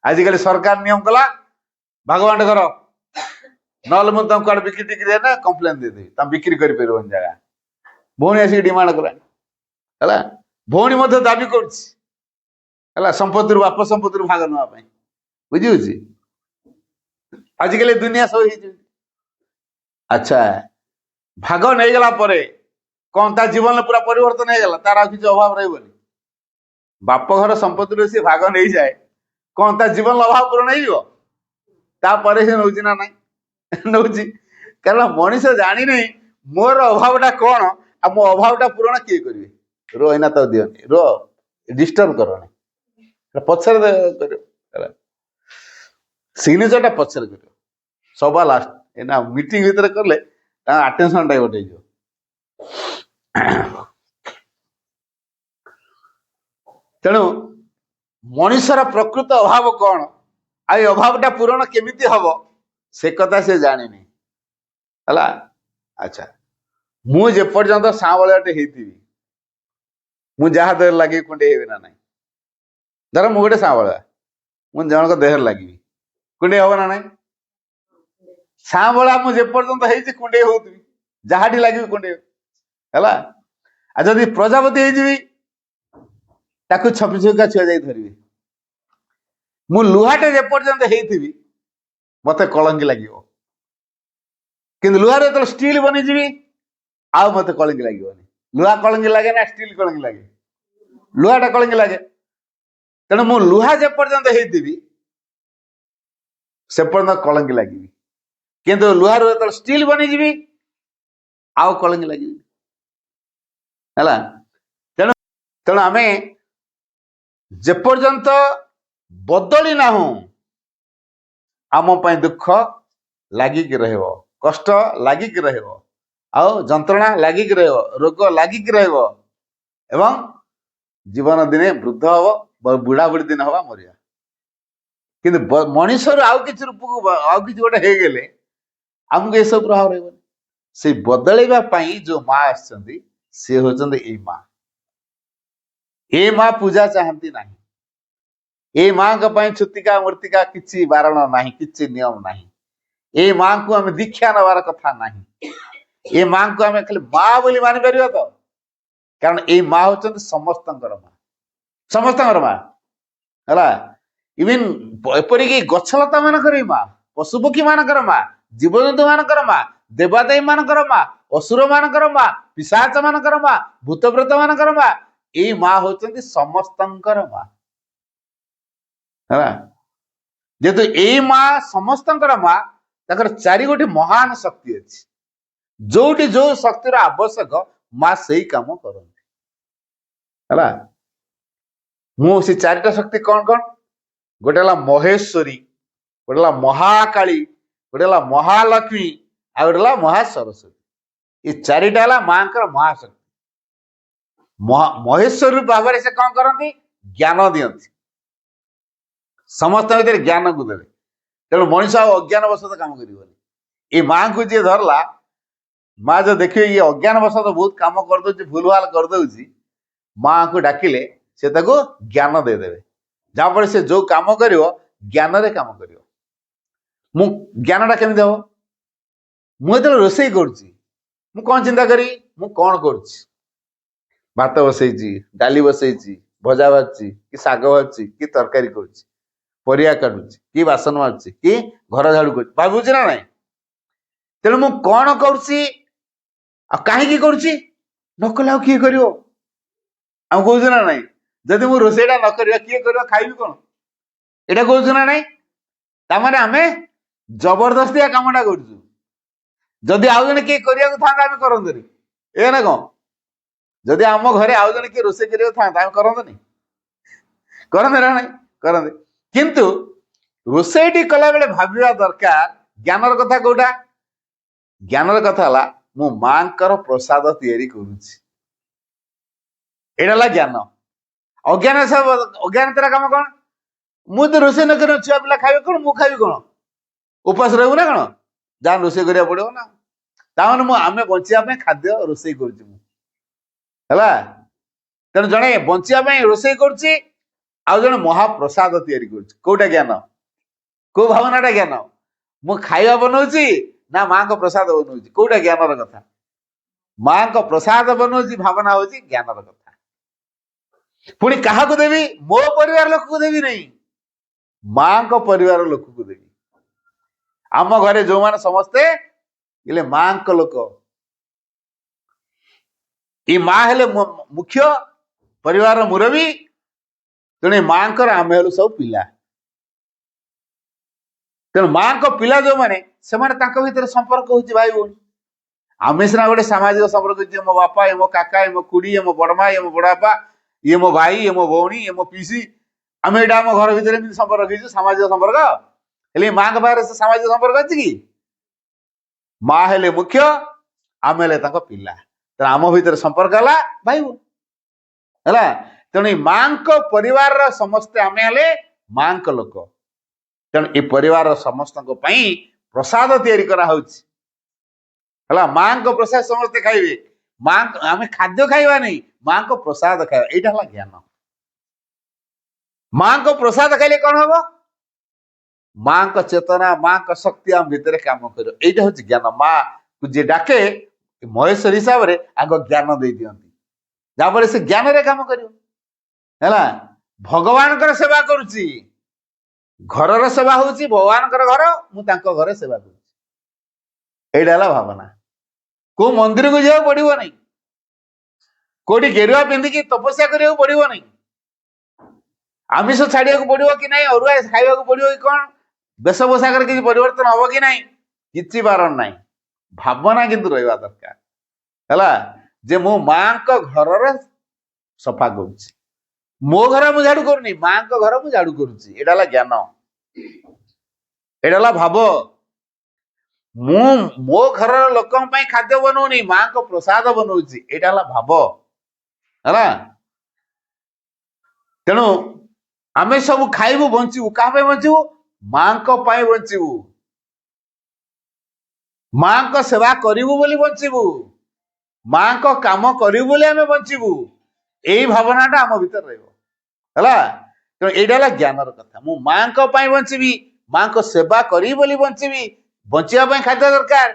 आजिकल सरकार नियम कला भागवान कर नल मुझे तुम कौन बिक्री टिक्री ना कंप्लेन देदेवी तुम बिक्री कर जगह भौणी आसिक डिमांड कला भौणी दाबी कर संपत्ति बाप संपत्ति भाग नापी बुझी आजिकल दुनिया सब अच्छा भाग नहीं गला परे कौन ता जीवन में पूरा परिवर्तन हो गला तार किसी अभाव रही बाप घर संपत्ति सी भाग नहीं जाए कौन ता जीवन अभाव पूरण हो से नौची ना नहीं नौची कारण मनीष जानी नहीं मोर अभावटा कौन आ मो अभावटा पूरण किए करेंगे रो एना तो दियोनी रो डिस्टर्ब करनी पचर कर सिग्नेचर पचर कर सभा लास्ट एना मीटिंग भीतर कले अटेंशन टा गोटे तेणु मनीषर प्रकृत अभाव कौन आई अभावटा पूरण केमिति हम से कथा से जानी है अच्छा मुझे पर्यंत सांबटे होती जहाँ देह लगे कुंडे ना ना धर मु गोटे सांबा मुझे जनक देह लगे कुंडे हम ना ना सांबा मुझे पर्यंत होती कुंडे होती जहाँ लगे कुंडे है जदि प्रजापति हो छपी छुका छुआ जा धरवे मु लुहाटे जेपर्यंत होती मत कलंकी लगे कि लुहार जो स्टील बनीजी आ मत कलंकी लगे लुहा कलंकी लगे ना स्टील कलंकी लगे लुहाटा कलंकी लगे तेणु मु लुहा जेपर्यंत होती से पर्यंत कलंकी लगे किंतु लुहार जो स्टील बनीजी आउ कलंकी लगे तेणु तेणु आम जेपर्यंत बदली ना आम दुख लागिक रहिबो कष्ट लागिक रहिबो आउ जंत्रणा लागिक रहिबो रोग लागिक रहिबो एवं जीवन दिने वृद्ध हम बुढ़ा बुढ़ी दिन हवा मरिया किंतु मनीषर आउ किसी रूप को आउ किसी गोटे हो गले आमको ये सब प्रभाव रही से बदलवा जो माँ आसछंती से होचंदी ए माँ ए माँ पूजा चाहती नहीं ए माँ छुतिका मूर्तिका किसी बारण नहीं किसी नियम नहीं ए माँ को आम दीक्षा नवार कथा नहीं ए माँ को आम खाली माँ बोली मानि पार तो कारण ए माँ होचंदी समस्तंकर माँ समस्तंकर माँ है इवन एपरिक गछलता मानकर माँ पशुपक्षी मानकर माँ जीवजंतु मानकर माँ देवादेवी मानकर माँ असुर मानकर माँ पिशाच मानकर माँ भूतप्रेत मानकर माँ ए माँ होचंदी समस्तंकर माँ है जेतु ए माँ समस्तंकर माँ ताकर चारि गोटी महान शक्ति अच्छी जोटी जो शक्तिर आवश्यक माँ से काम करती है मु से चारिटा शक्ति कौन कौन गोटे महेश्वरी गोटे महाकाली गोटे है महालक्ष्मी आ गोटे है महासरस्वती। ये चारिटा है माँ महाशक्ति। महेश्वर रूप भाव से कौन करती ज्ञान दियंती समस्त भीतर ज्ञान को देवे। तेणु मनीष अज्ञान वशत काम कर ये माँ को जी धरला माँ जो देखिए ये अज्ञान वशत बहुत काम करदे भूल भाल करदे माँ को डाकिले से ज्ञान देदेवे जहाँफल से जो काम कर ज्ञान रे काम कर ज्ञानटा केमी हम मुझे रोसे करुँ कौन चिंता करी मु कौन करुँ भात बसई डाली बसई भजा भाजी कि शाग भाजी कि तरकारी करुच्ची परिया काटुची कि बासन मारुची कि घर झाड़ू कर भावुची ना ना तेणु मु कौन करुच्ची कहीं करुच्ची न कले किए कर कहूँ ना ना जदि मु रोसईटा न कर किए कर खाइबी कौन एटा कहूँ ना ना तामाने आमे जबरदस्ती कामटा करुचु जदि आउ जने किए करिया था करंतनी ए ना कौन जदि आम घरे आउ जने किए रोसे करिया था करंतनी करंते ना नहीं करंते किंतु रोसईटी कला बेले भाविबा दरकार ज्ञानर कथा कोटा ज्ञानर कथा हला मु मांकर प्रसाद तैयारी करूची एडा ज्ञान अज्ञान सब अज्ञान तेरा काम कौन मु तो रोसे न कर छुआ पिला खाइबे कौन मु खाइबी कौन उपास रहू ना कौन जहाँ रोसे करिया पड़ो ना ताने मु आमे बंचिया खाद्य रोसे करूची मु हला तेणु जड़े बंचिया रोसे करूची आउ जड़े महाप्रसाद तैयारी करूची कोटा ज्ञान को भावनाटा ज्ञान मु खाइबा बनाऊची ना माँ को प्रसाद बनाऊची कोटा ज्ञानर कथा माँ को प्रसाद बनाऊची भावना होची ज्ञानर कथा पुणी क्या देवी मो परिवार लोक को देवी नहीं माँ को परिवार लोक को देवी आम घरे जो माने समस्ते इले माँ को लोक ये माँ हेले मुख्य परिवार मुरबी तेणु माँ आम हेलु सब पिला तेणु माँ को पिला जो माने से भीतर संपर्क होची भाई भौणी आम सीना गोटे सामाजिक संपर्क मो बापा ये मो काका ये मो खुड़ी ये मो बड़मा ये मो बड़ापा ये मो भाई ये मो भौणी ये मो पीसी आम एटा आम घर भीतर संपर्क रखी सामाजिक संपर्क हेले माँ के पाखे से सामाजिक संपर्क अच्छी कि माँ हेले मुख्य आम हेले पिला तेणु आम भीतर संपर्क है भाई है तेणु माँ को परिवार समस्ते आम हेले माँ को लोक तेणु ये परिवार समस्त प्रसाद तैयारी करा है माँ को प्रसाद समस्ते खाइबे माँ आम खाद्य खाइबा नहीं माँ को प्रसाद खाइबा यहाँ ज्ञान माँ को प्रसाद खाइले कौन हम माँ को चेतना माँ को शक्ति आम भीतर काम कर यहाँ हूँ ज्ञान माँ को जी डाके महेश्वर हिसाब से आग ज्ञान दे दियंती जहाँफल से ज्ञान रे काम कर भगवान सेवा करुची घर सेवा हूँ भगवान घर मुझे घरे सेवा कर भावना को मंदिर को जाओ पड़ो नहीं कोटी गेरुआ पिंधिकी तपस्या करिया पड़ो नहीं आमिष छाड़िया पड़ो कि नहीं अरुआ खाइबा पड़ो कि कौन बेश पोशाक किसी परिवर्तन हम कि नहीं किसी बारण नहीं भावना किंतु रहा दरकार है जे मो माँ को घर सफा करुच्ची मो घर मु झाड़ू करूनी माँ को घर मु झाड़ू करुच्ची एटा ज्ञान एटा भाव मु मो घर लोक खाद्य बनाऊनी माँ को प्रसाद बनाऊची एटा भाव है तेणु आमे सब खाइबू बंचू क्या बंचू माँ को बंचू माँ को सेवा करिबू बोली बंचीबू माँ को काम करिबू बोली आमे बंचीबू यही भावनाटा आम भीतर रहा तेणु यहाँ ज्ञानर कथा मु माँ को बंचीबी माँ को सेवा करी बोली बंचीबी बंचिया खाद्य दरकार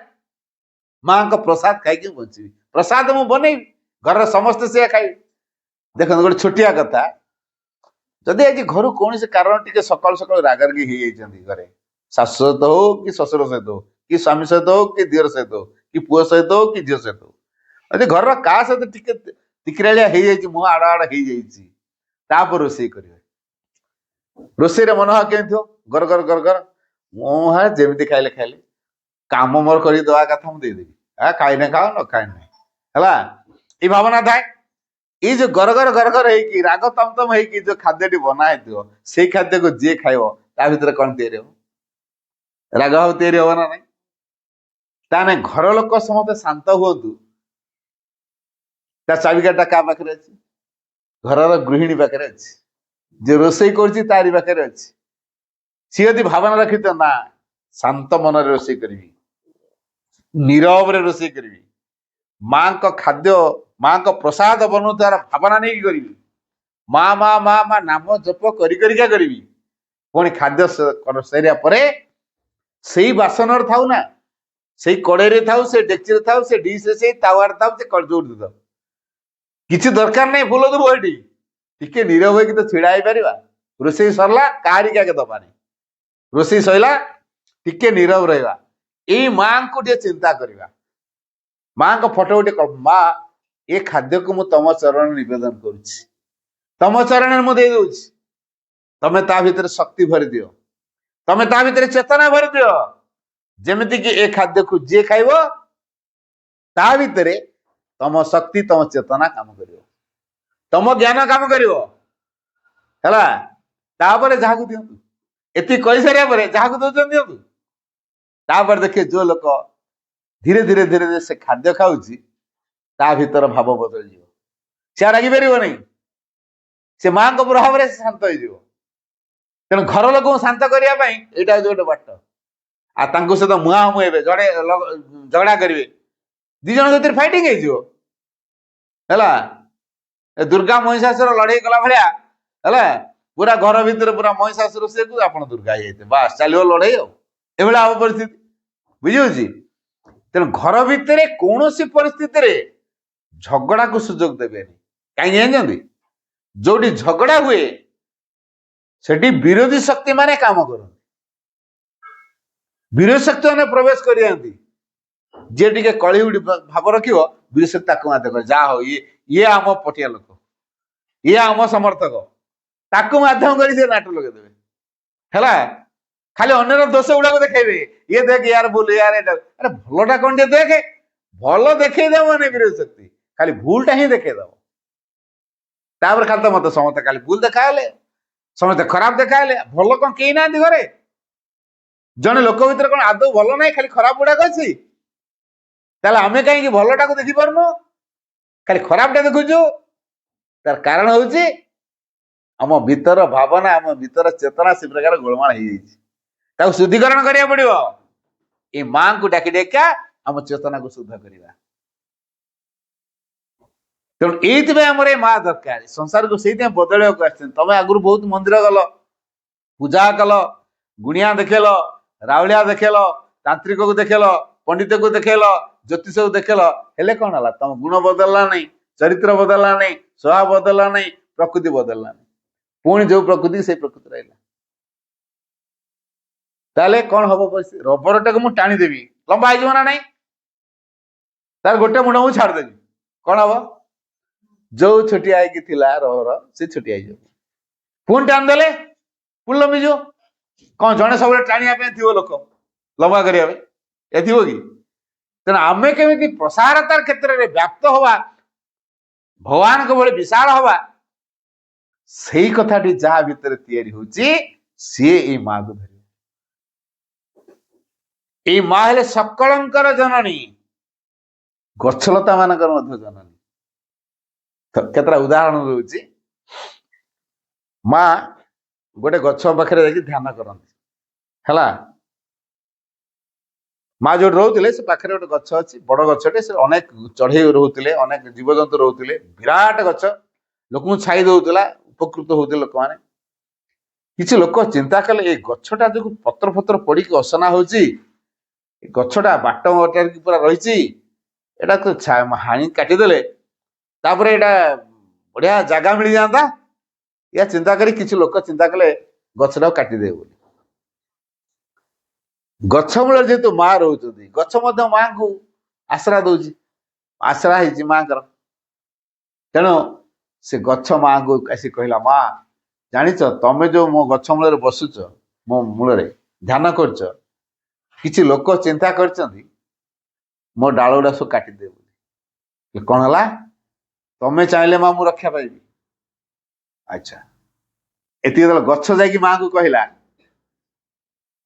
माँ को प्रसाद खाई बंचीबी प्रसाद मु बनईबी घर समस्ते से खाई देखो गोटे छोटिया कथा जदि आज घर कौन से कारण टी सकाल सकाल रागारगी हो घरे शाशु सहित हो कि शशुर सहित हो कि स्वामी सहित हो कि दियर सहित हो कि पुओ सहित हो कि झील सहित हो यदि घर क्या सहित टिकराड़िया हो जाए मुह आड़ आड़ हो जापर रोसे कर रोसे मन हा के गर गर गर गर मुझे जमी खाइले खाइले काम मोर कर दवा कथा मुझे देदेवी खाई ना खाओ न खाई ना है भावना थाए ये जो गर गर गर गर हो राग तम तम हो जो खाद्य बना से खाद्य को जी खाइब ता भीतर कौन तैयारी हो ରାଗ ଭାବ ତିଆରି ହବ ନା ନାଇଁ? ତାହେଲେ ଘର ଲୋକ ସମସ୍ତେ ଶାନ୍ତ ହୁଅନ୍ତୁ, ତା ଚାବିକାଠିଟା କାହା ପାଖରେ ଅଛି? ଘରର ଗୃହିଣୀ ପାଖରେ ଅଛି। ଯେ ରୋଷେଇ କରୁଛି ତାରି ପାଖରେ ଅଛି। ସିଏ ଯଦି ଭାବନା ରଖିତ ନା ଶାନ୍ତ ମନରେ ରୋଷେଇ କରିବି, ନୀରବରେ ରୋଷେଇ କରିବି, ମାଙ୍କ ଖାଦ୍ୟ, ମାଙ୍କ ପ୍ରସାଦ ବନଉଥିବାର ଭାବନା ନେଇକି କରିବି, ମା ମା ମା ମା ନାମ ଜପ କରି କରିକା କରିବି, ପୁଣି ଖାଦ୍ୟ ସାରିବା ପରେ ସେଇ ବାସନରେ ଥାଉ ନା, ସେଇ କଡେଇରେ ଥାଉ, ସେ ଡେକ୍ଚିରେ ଥାଉ, ସେ ଡିସରେ, ସେଇ ତାୱାରେ ଥାଉ, ସେ ଯୋଉଠି ଥାଉ, କିଛି ଦରକାର ନାହିଁ ଫୁଲ ଦେବୁ ଏଠି, ଟିକେ ନୀରବ ହେଇକି ତ ଛିଡା ହେଇପାରିବା। ରୋଷେଇ ସରିଲା କାହାରିକି ଆଗେ ଦବାନି, ରୋଷେଇ ସରିଲା ଟିକେ ନୀରବ ରହିବା, ଏଇ ମାଙ୍କୁ ଟିକେ ଚିନ୍ତା କରିବା, ମାଙ୍କ ଫଟୋ ଗୋଟେ ମା ଏ ଖାଦ୍ୟକୁ ମୁଁ ତମ ଚରଣରେ ନିବେଦନ କରୁଛି, ତମ ଚରଣରେ ମୁଁ ଦେଇ ଦଉଛି, ତମେ ତା ଭିତରେ ଶକ୍ତି ଭରି ଦିଅ, ତମେ ତା ଭିତରେ ଚେତନା ଭରି ଦିଅ, ଯେମିତି କି ଏ ଖାଦ୍ୟକୁ ଯିଏ ଖାଇବ ତା ଭିତରେ ତମ ଶକ୍ତି, ତମ ଚେତନା କାମ କରିବ, ତମ ଜ୍ଞାନ କାମ କରିବ, ହେଲା। ତାପରେ ଯାହାକୁ ଦିଅନ୍ତୁ, ଏତିକି କହିସାରିବା ପରେ ଯାହାକୁ ଦଉଛନ୍ତି ଦିଅନ୍ତୁ। ତାପରେ ଦେଖିବେ ଯୋଉ ଲୋକ ଧୀରେ ଧୀରେ ଧୀରେ ଧୀରେ ସେ ଖାଦ୍ୟ ଖାଉଛି, ତା ଭିତର ଭାବ ବଦଳିଯିବ, ସେ ଆଉ ରାଗିପାରିବ ନାହିଁ, ସେ ମାଙ୍କ ପ୍ରଭାବରେ ଶାନ୍ତ ହେଇଯିବ। ତେଣୁ ଘର ଲୋକଙ୍କୁ ଶାନ୍ତ କରିବା ପାଇଁ ଏଇଟା ହଉଛି ଗୋଟେ ବାଟ। ଆଉ ତାଙ୍କ ସହିତ ମୁହାଁମୁହିଁ ହେବେ, ଜଣେ ଝଗଡା କରିବେ, ଦି ଜଣ ଭିତରେ ଫାଇଟିଂ ହେଇଯିବ, ହେଲା। ଦୁର୍ଗା ମହିଷାସୁର ଲଢେଇ କଲା ଭଳିଆ, ହେଲା, ପୁରା ଘର ଭିତରେ ପୁରା ମହିଷାସୁର ସେକୁ ଆପଣ ଦୁର୍ଗା ହେଇଯାଇଥିବେ, ବାସ୍ ଚାଲିବ ଲଢେଇ ଆଉ, ଏଭଳିଆ ହବ ପରିସ୍ଥିତି, ବୁଝିହଉଛି। ତେଣୁ ଘର ଭିତରେ କୌଣସି ପରିସ୍ଥିତିରେ ଝଗଡାକୁ ସୁଯୋଗ ଦେବେନି। କାହିଁକି ଜାଣିଛନ୍ତି? ଯୋଉଠି ଝଗଡା ହୁଏ ସେଠି ବିରୋଧୀ ଶକ୍ତି ମାନେ କାମ କରନ୍ତି, ବିରୋଧୀ ଶକ୍ତି ମାନେ ପ୍ରବେଶ କରିଯାଆନ୍ତି। ଯିଏ ଟିକେ କଳିହୁଡି ଭାବ ରଖିବ, ବିରୋଧୀ ଶକ୍ତି ତାକୁ ମାଧ୍ୟ କରେ, ଯାହା ହଉ ଇଏ ଆମ ପଟିଆ ଲୋକ, ଇଏ ଆମ ସମର୍ଥକ, ତାକୁ ମାଧ୍ୟମ କରି ସେ ନାଟ ଲଗେଇଦେବେ, ହେଲା। ଖାଲି ଅନ୍ୟର ଦୋଷ ଗୁଡାକୁ ଦେଖେଇବେ, ଇଏ ଦେଖ ୟାର ଭୁଲ, ୟାର ଏଇଟା, ଆରେ ଭଲଟା କଣ ଟିକେ ଦେଖେ। ଭଲ ଦେଖେଇଦବ ମାନେ ବିରୋଧୀ ଶକ୍ତି ଖାଲି ଭୁଲଟା ହିଁ ଦେଖେଇଦବ। ତାପରେ ଖାଲି ତ ମତେ ସମସ୍ତେ ଖାଲି ଭୁଲ ଦେଖାହେଲେ, ସମସ୍ତେ ଖରାପ ଦେଖାହେଲେ, ଭଲ କଣ କେହି ନାହାନ୍ତି ଘରେ? ଜଣେ ଲୋକ ଭିତରେ କଣ ଆଦୌ ଭଲ ନାହିଁ, ଖାଲି ଖରାପ ଗୁଡାକ ଅଛି? ତାହେଲେ ଆମେ କାହିଁକି ଭଲଟାକୁ ଦେଖିପାରୁନୁ, ଖାଲି ଖରାପଟା ଦେଖୁଛୁ? ତାର କାରଣ ହଉଛି ଆମ ଭିତର ଭାବନା, ଆମ ଭିତର ଚେତନା ସେ ପ୍ରକାର ଗୋଳମାଳ ହେଇଯାଇଛି, ତାକୁ ଶୁଦ୍ଧିକରଣ କରିବାକୁ ପଡିବ। ଏ ମାଙ୍କୁ ଡାକି ଡାକା ଆମ ଚେତନାକୁ ଶୁଦ୍ଧ କରିବା। ତେଣୁ ଏଇଥିପାଇଁ ଆମର ଏ ମା ଦରକାର, ସଂସାରକୁ ସେଇଥିପାଇଁ ବଦଳେଇବାକୁ ଆସିଛନ୍ତି। ତମେ ଆଗରୁ ବହୁତ ମନ୍ଦିର ଗଲ, ପୂଜା କଲ, ଗୁଣିଆ ଦେଖେଇଲ, ରାଉଳିଆ ଦେଖେଇଲ, ତାନ୍ତ୍ରିକକୁ ଦେଖେଇଲ, ପଣ୍ଡିତକୁ ଦେଖେଇଲ, ଜ୍ୟୋତିଷକୁ ଦେଖେଇଲ, ହେଲେ କଣ ହେଲା? ତମ ଗୁଣ ବଦଳିଲା ନାହିଁ, ଚରିତ୍ର ବଦଳିଲା ନାହିଁ, ସ୍ୱଭାବ ବଦଳିଲା ନାହିଁ, ପ୍ରକୃତି ବଦଳିଲା ନାହିଁ, ପୁଣି ଯୋଉ ପ୍ରକୃତି ସେଇ ପ୍ରକୃତି ରହିଲା। ତାହେଲେ କଣ ହବ ପରିସ୍ଥିତି? ରବରଟାକୁ ମୁଁ ଟାଣିଦେବି, ଲମ୍ବା ହେଇଯିବ ନା ନାଇଁ? ତାର ଗୋଟେ ମୁଣ୍ଡ ମୁଁ ଛାଡ଼ିଦେବି, କଣ ହବ? ଯୋଉ ଛୋଟିଆ ହେଇକି ଥିଲା ରବର, ସେ ଛୋଟିଆ ହେଇଯିବ, ପୁଣି ଟାଣିଦେଲେ ପୁଣି ଲମ୍ବିଯିବ। କଣ ଜଣେ ସବୁବେଳେ ଟାଣିବା ପାଇଁ ଥିବ ଲୋକ, ଲମ୍ବା କରିବା ପାଇଁ ଏ ଥିବ କି? ତେଣୁ ଆମେ କେମିତି ପ୍ରସାରତାର କ୍ଷେତ୍ରରେ ବ୍ୟାପ୍ତ ହବା, ଭଗବାନଙ୍କ ଭଳି ବିଶାଳ ହବା, ସେଇ କଥାଟି ଯାହା ଭିତରେ ତିଆରି ହଉଛି, ସିଏ ଏଇ ମାକୁ ଧରିବ। ଏଇ ମା ହେଲେ ସକଳଙ୍କର ଜନନୀ, ଗଛଲତା ମାନଙ୍କର ମଧ୍ୟ ଜନନୀ। କେତେଟା ଉଦାହରଣ ଦଉଛି। ମା ଗୋଟେ ଗଛ ପାଖରେ ଯାଇକି ଧ୍ୟାନ କରନ୍ତି, ହେଲା। ମା ଯୋଉଠି ରହୁଥିଲେ ସେ ପାଖରେ ଗୋଟେ ଗଛ ଅଛି, ବଡ ଗଛଟେ, ସେ ଅନେକ ଚଢେଇ ରହୁଥିଲେ, ଅନେକ ଜୀବଜନ୍ତୁ ରହୁଥିଲେ, ବିରାଟ ଗଛ, ଲୋକଙ୍କୁ ଛାଇ ଦଉଥିଲା, ଉପକୃତ ହଉଥିଲେ ଲୋକମାନେ। କିଛି ଲୋକ ଚିନ୍ତା କଲେ ଏଇ ଗଛଟା ଯୋଉ ପତ୍ର ଫତ୍ର ପଡିକି ଅସନା ହଉଛି, ଏ ଗଛଟା ବାଟ ପୁରା ରହିଛି, ଏଟା ତ ହାଣି କାଟିଦେଲେ ତାପରେ ଏଇଟା ବଢିଆ ଜାଗା ମିଳିଯାଆନ୍ତା। ଏହା ଚିନ୍ତା କରି କିଛି ଲୋକ ଚିନ୍ତା କଲେ ଗଛଟାକୁ କାଟିଦେବେ ବୋଲି। ଗଛ ମୂଳରେ ଯେହେତୁ ମା ରହୁଛନ୍ତି, ଗଛ ମଧ୍ୟ ମାଙ୍କୁ ଆଶ୍ରା ଦଉଛି, ଆଶ୍ରା ହେଇଛି ମାଙ୍କର। ତେଣୁ ସେ ଗଛ ମାଙ୍କୁ ଆସି କହିଲା, ମା ଜାଣିଛ ତମେ ଯୋଉ ମୋ ଗଛ ମୂଳରେ ବସୁଛ, ମୋ ମୂଳରେ ଧ୍ୟାନ କରୁଛ, କିଛି ଲୋକ ଚିନ୍ତା କରିଛନ୍ତି ମୋ ଡାଳ ଗୁଡା ସବୁ କାଟିଦେବେ ବୋଲି। କଣ ହେଲା? ତମେ ଚାହିଁଲେ ମା ମୁଁ ରକ୍ଷା ପାଇବି। ଆଚ୍ଛା, ଏତିକି ଯେତେବେଳେ ଗଛ ଯାଇକି ମାଙ୍କୁ କହିଲା,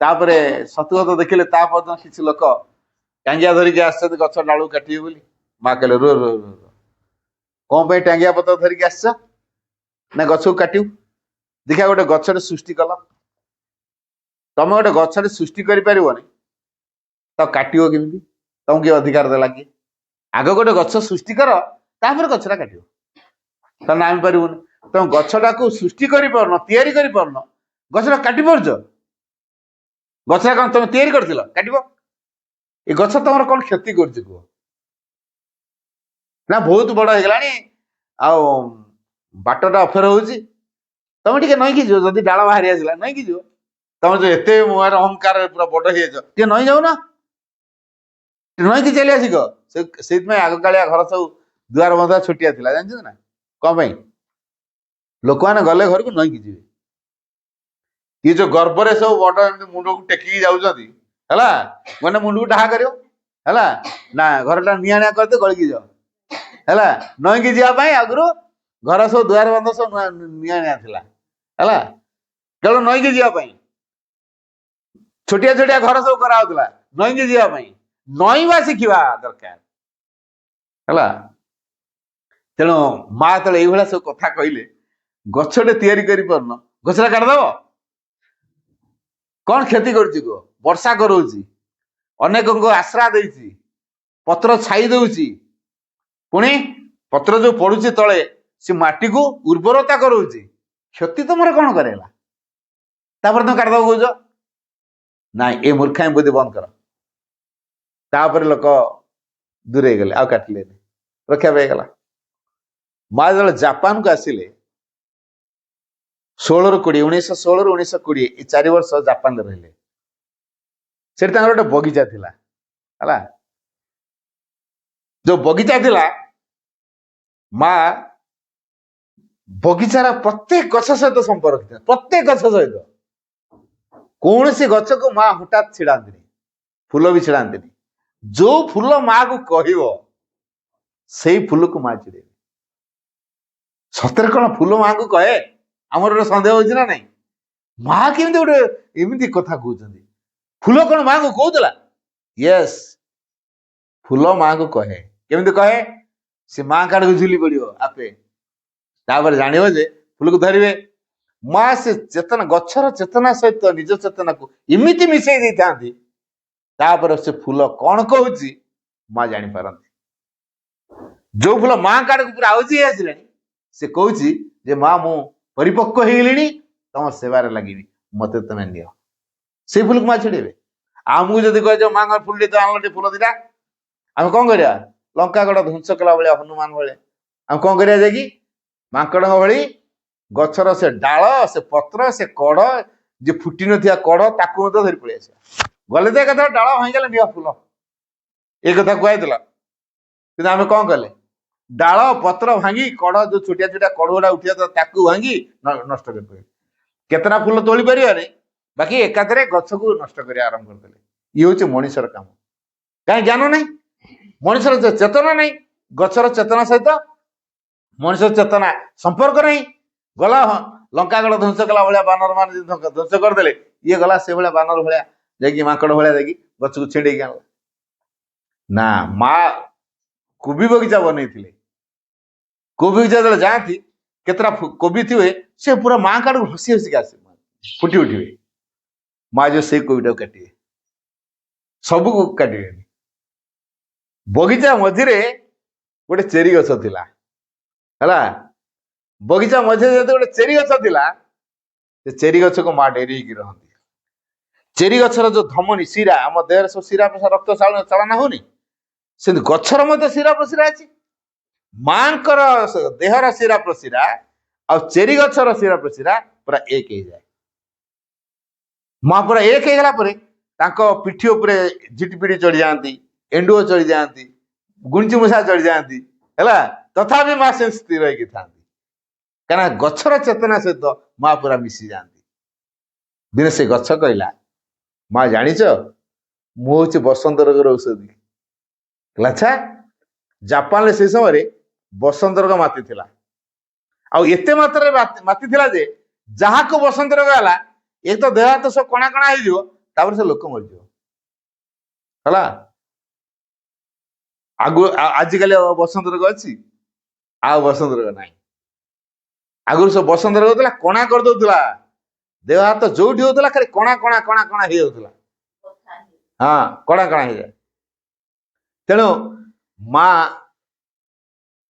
ତାପରେ ସତୁଗତ ଦେଖିଲେ ତା ପର୍ଯ୍ୟନ୍ତ କିଛି ଲୋକ ଟାଙ୍ଗିଆ ଧରିକି ଆସିଛନ୍ତି ଗଛ ଡାଳକୁ କାଟିବେ ବୋଲି। ମା କହିଲେ ରୁହ ରୁହ ରୁହ ରୁହ। କଣ ପାଇଁ ଟାଙ୍ଗିଆ ପତ୍ର ଧରିକି ଆସିଛ? ନା ଗଛକୁ କାଟିବୁ। ଦେଖିଆ ଗୋଟେ ଗଛଟେ ସୃଷ୍ଟି କଲ, ତମେ ଗୋଟେ ଗଛଟେ ସୃଷ୍ଟି କରିପାରିବନି ତ କାଟିବ କେମିତି? ତମକୁ କିଏ ଅଧିକାର ଦେଲା କି? ଆଗ ଗୋଟେ ଗଛ ସୃଷ୍ଟି କର, ତାପରେ ଗଛଟା କାଟିବ। ତମେ ଆମେ ପାରିବୁନି। ତମେ ଗଛଟାକୁ ସୃଷ୍ଟି କରିପାରୁନ, ତିଆରି କରିପାରୁନ, ଗଛଟା କାଟି ପାରୁଛ? ଗଛଟା କଣ ତମେ ତିଆରି କରିଥିଲ କାଟିବ? ଏ ଗଛ ତମର କଣ କ୍ଷତି କରୁଛି କୁହ? ନା ବହୁତ ବଡ ହେଇଗଲାଣି, ଆଉ ବାଟଟା ଅଫେର ହଉଛି, ତମେ ଟିକେ ନଈକି ଯିବ। ଯଦି ଡାଳ ବାହାରି ଆସିଲା ନଈକି ଯିବ। ତମେ ଯୋଉ ଏତେ ମୁହଁରେ ଅହଙ୍କାର ପୁରା ବଡ ହେଇଯାଇଛ, ଟିକେ ନଈ ଯାଉନ, ନଈକି ଚାଲି ଆସିକ। ସେଇଥିପାଇଁ ଆଗକାଳିଆ ଘର ସବୁ ଦୁଆର ବନ୍ଧା ଛୋଟିଆ ଥିଲା, ଜାଣିଛନ୍ତି ନା? କଣ ପାଇଁ? ଲୋକମାନେ ଗଲେ ଘରକୁ ନଈକି ଯିବେ। ଇଏ ଯୋଉ ଗର୍ବରେ ସବୁ ବଡ ଏମିତି ମୁଣ୍ଡକୁ ଟେକିକି ଯାଉଛନ୍ତି, ହେଲା, ମାନେ ମୁଣ୍ଡକୁ ଢାହା କରିବ, ହେଲା ନା ଘରଟା ନିଆଣିଆ କରିଦେ ଗଳିକି ଯାଅ, ହେଲା। ନଈକି ଯିବା ପାଇଁ ଆଗରୁ ଘର ସବୁ ଦୁଆର ବନ୍ଧ ସବୁ ନିଆଣିଆ ଥିଲା, ହେଲା, କେବଳ ନଈକି ଯିବା ପାଇଁ। ଛୋଟିଆ ଛୋଟିଆ ଘର ସବୁ କରାହଉଥିଲା ନଈକି ଯିବା ପାଇଁ। ନଈବା ଶିଖିବା ଦରକାର, ହେଲା। ତେଣୁ ମା ଯେତେବେଳେ ଏଇଭଳିଆ ସବୁ କଥା କହିଲେ, ଗଛଟେ ତିଆରି କରିପାରୁନ, ଗଛଟା କାଟିଦବ? କଣ କ୍ଷତି କରୁଛି କୁହ? ବର୍ଷା କରଉଛି, ଅନେକଙ୍କୁ ଆଶ୍ରା ଦେଇଛି, ପତ୍ର ଛାଇ ଦଉଛି, ପୁଣି ପତ୍ର ଯୋଉ ପଡୁଛି ତଳେ ସେ ମାଟିକୁ ଉର୍ବରତା କରଉଛି। କ୍ଷତି ତମର କଣ କରେଇଲା? ତାପରେ ତମେ କାଟିଦବ କହୁଛ? ନାଇଁ, ଏ ମୂର୍ଖାମୀ ବୁଦ୍ଧି ବନ୍ଦ କର। ତାପରେ ଲୋକ ଦୂରେଇ ଗଲେ, ଆଉ କାଟିଲେନି, ରକ୍ଷା ପାଇଗଲା। ମା ଯେତେବେଳେ ଜାପାନକୁ ଆସିଲେ 1916 ରୁ 1920, ଏ 4 ବର୍ଷ ଜାପାନରେ ରହିଲେ। ସେଠି ତାଙ୍କର ଗୋଟେ ବଗିଚା ଥିଲା, ହେଲା। ଯୋଉ ବଗିଚା ଥିଲା, ମା ବଗିଚାର ପ୍ରତ୍ୟେକ ଗଛ ସହିତ ସମ୍ପର୍କ ଥିଲା, ପ୍ରତ୍ୟେକ ଗଛ ସହିତ। କୌଣସି ଗଛକୁ ମା ହଠାତ୍ ଛିଡାନ୍ତିନି, ଫୁଲ ବି ଛିଡାନ୍ତିନି। ଯୋଉ ଫୁଲ ମାକୁ କହିବ ସେଇ ଫୁଲକୁ ମା ଛିଡେଇବେ। ସତରେ କଣ ଫୁଲ ମାକୁ କହେ? ଆମର ଗୋଟେ ସନ୍ଦେହ ହଉଛି ନା ନାଇଁ? ମା କେମିତି ଗୋଟେ ଏମିତି କଥା କହୁଛନ୍ତି? ଫୁଲ କଣ ମାକୁ କହୁଥିଲା? ୟେସ୍, ଫୁଲ ମାକୁ କହେ। କେମିତି କହେ? ସେ ମା କାଡକୁ ଝୁଲି ପଡିବ ଆପେ, ତାପରେ ଜାଣିବ ଯେ ଫୁଲକୁ ଧରିବେ। ମା ସେ ଚେତନା, ଗଛର ଚେତନା ସହିତ ନିଜ ଚେତନାକୁ ଏମିତି ମିଶେଇ ଦେଇଥାନ୍ତି, ତାପରେ ସେ ଫୁଲ କଣ କହୁଛି ମା ଜାଣିପାରନ୍ତି। ଯୋଉ ଫୁଲ ମା କାଡକୁ ପୁରା ଆଉଜି ଆସିଲାଣି, ସେ କହୁଛି ଯେ ମା ମୁଁ ପରିପକ୍ୱ ହେଇଗଲିଣି, ତମ ସେବାରେ ଲାଗିବି, ମତେ ତମେ ନିଅ। ସେଇ ଫୁଲକୁ ମା ଛିଡେଇବେ। ଆମକୁ ଯଦି କହିଛ ମାଙ୍କର ଫୁଲ ଟିକେ ଆଣିଲ, ଟିକେ ଫୁଲ ଦିଟା, ଆମେ କଣ କରିବା? ଲଙ୍କା ଗଡ ଧ୍ୱଂସ କଲା ଭଳିଆ, ହନୁମାନ ଭଳିଆ ଆମେ କଣ କରିବା? ଯାଇକି ମାଙ୍କଡଙ୍କ ଭଳି ଗଛର ସେ ଡାଳ, ସେ ପତ୍ର, ସେ କଡ, ଯେ ଫୁଟି ନଥିବା କଡ, ତାକୁ ମଧ୍ୟ ଧରି ପଳେଇ ଆସିବା। ଗଲେ ତ ଏକଥା ଡାଳ ଭାଙ୍ଗିଗଲେ ନିଅ ଫୁଲ, ଏ କଥା କୁହାଇଥିଲା। କିନ୍ତୁ ଆମେ କଣ କଲେ? ଡାଳ ପତ୍ର ଭାଙ୍ଗି, କଡ ଯୋଉ ଛୋଟିଆ ଛୋଟିଆ କଡ ଗୁଡା ଉଠିବା ତାକୁ ଭାଙ୍ଗି ନଷ୍ଟ କରିଦେବେ। କେତେଟା ଫୁଲ ତୋଳି ପାରିବାନି, ବାକି ଏକାଥରେ ଗଛକୁ ନଷ୍ଟ କରିବା ଆରମ୍ଭ କରିଦେଲେ। ଇଏ ହଉଛି ମଣିଷର କାମ। କାହିଁ ଜ୍ଞାନ ନାହିଁ, ମଣିଷର ଚେତନା ନାହିଁ, ଗଛର ଚେତନା ସହିତ ମଣିଷର ଚେତନା ସମ୍ପର୍କ ନାହିଁ। ଗଲା ଲଙ୍କା ଗଡ ଧ୍ୱଂସ କଲା ଭଳିଆ ବାନର ମାନେ ଧ୍ୱଂସ କରିଦେଲେ, ଇଏ ଗଲା ସେଇଭଳିଆ ବାନର ଭଳିଆ ଯାଇକି ମାଙ୍କଡ ଭଳିଆ ଯାଇକି ଗଛକୁ ଛିଣ୍ଡେଇକି ଆଣିଲା। ନା, ମା କୋବି ବଗିଚା ବନେଇଥିଲେ। କୋବି ବଗିଚା ଯେତେବେଳେ ଯାଆନ୍ତି, କେତେଟା କୋବି ଥିବେ, ସେ ପୁରା ମା କାଡକୁ ହସି ହସିକି ଆସେ, ଫୁଟି ଉଠିବେ। ମା ଯୋଉ ସେଇ କୋବିଟାକୁ କାଟିବେ, ସବୁକୁ କାଟିବେନି। ବଗିଚା ମଝିରେ ଗୋଟେ ଚେରି ଗଛ ଥିଲା, ହେଲା। ବଗିଚା ମଝିରେ ଯଦି ଗୋଟେ ଚେରି ଗଛ ଥିଲା, ସେ ଚେରି ଗଛକୁ ମା ଡେରିକି ରହନ୍ତି। ଚେରି ଗଛର ଯୋଉ ଧମନୀ ଶିରା, ଆମ ଦେହରେ ସବୁ ଶିରା ପ୍ରଶିରା, ରକ୍ତ ଚାଳନା ହଉନି, ସେମିତି ଗଛର ମଧ୍ୟ ଶିରା ପ୍ରଶିରା ଅଛି। ମାଙ୍କର ଦେହର ଶିରା ପ୍ରଶିରା ଆଉ ଚେରି ଗଛର ଶିରା ପ୍ରଶିରା ପୁରା ଏକ ହେଇଯାଏ। ମା ପୁରା ଏକ ହେଇଗଲା ପରେ ତାଙ୍କ ପିଠି ଉପରେ ଝିଟିପିଟି ଚଢି ଯାଆନ୍ତି, ଏଣ୍ଡୁଅ ଚଢି ଯାଆନ୍ତି, ଗୁଞ୍ଜି ମୂଷା ଚଢି ଯାଆନ୍ତି, ହେଲା। ତଥାପି ମା ସେ ସ୍ଥିର ହେଇକି ଥାନ୍ତି, କାରଣ ଗଛର ଚେତନା ସହିତ ମା ପୁରା ମିଶି ଯାଆନ୍ତି। ଦିନେ ସେ ଗଛ କହିଲା, ମା ଜାଣିଛ, ମୁଁ ହଉଛି ବସନ୍ତ ରୋଗର ଔଷଧି। ଆଚ୍ଛା, ଜାପାନରେ ସେଇ ସମୟରେ ବସନ୍ତ ରୋଗ ମାତିଥିଲା। ଆଉ ଏତେ ମାତ୍ରାରେ ମାତିଥିଲା ଯେ ଯାହାକୁ ବସନ୍ତ ରୋଗ ହେଲା, ଏ ତ ଦେହ ହାତ ସବୁ କଣା କଣା ହେଇଯିବ, ତାପରେ ସେ ଲୋକ ମରିଯିବ ହେଲା। ଆଜିକାଲି ଆଉ ବସନ୍ତ ରୋଗ ଅଛି? ଆଉ ବସନ୍ତ ରୋଗ ନାହିଁ। ଆଗରୁ ସବୁ ବସନ୍ତ ରୋଗ ହଉଥିଲା, କଣା କରିଦଉଥିଲା, ଦେହ ହାତ ଯୋଉଠି ହଉଥିଲା ଖାଲି କଣା କଣା କଣା କଣା ହେଇଯାଉଥିଲା। ହଁ, କଣା କଣା ହେଇଯାଏ। ତେଣୁ ମା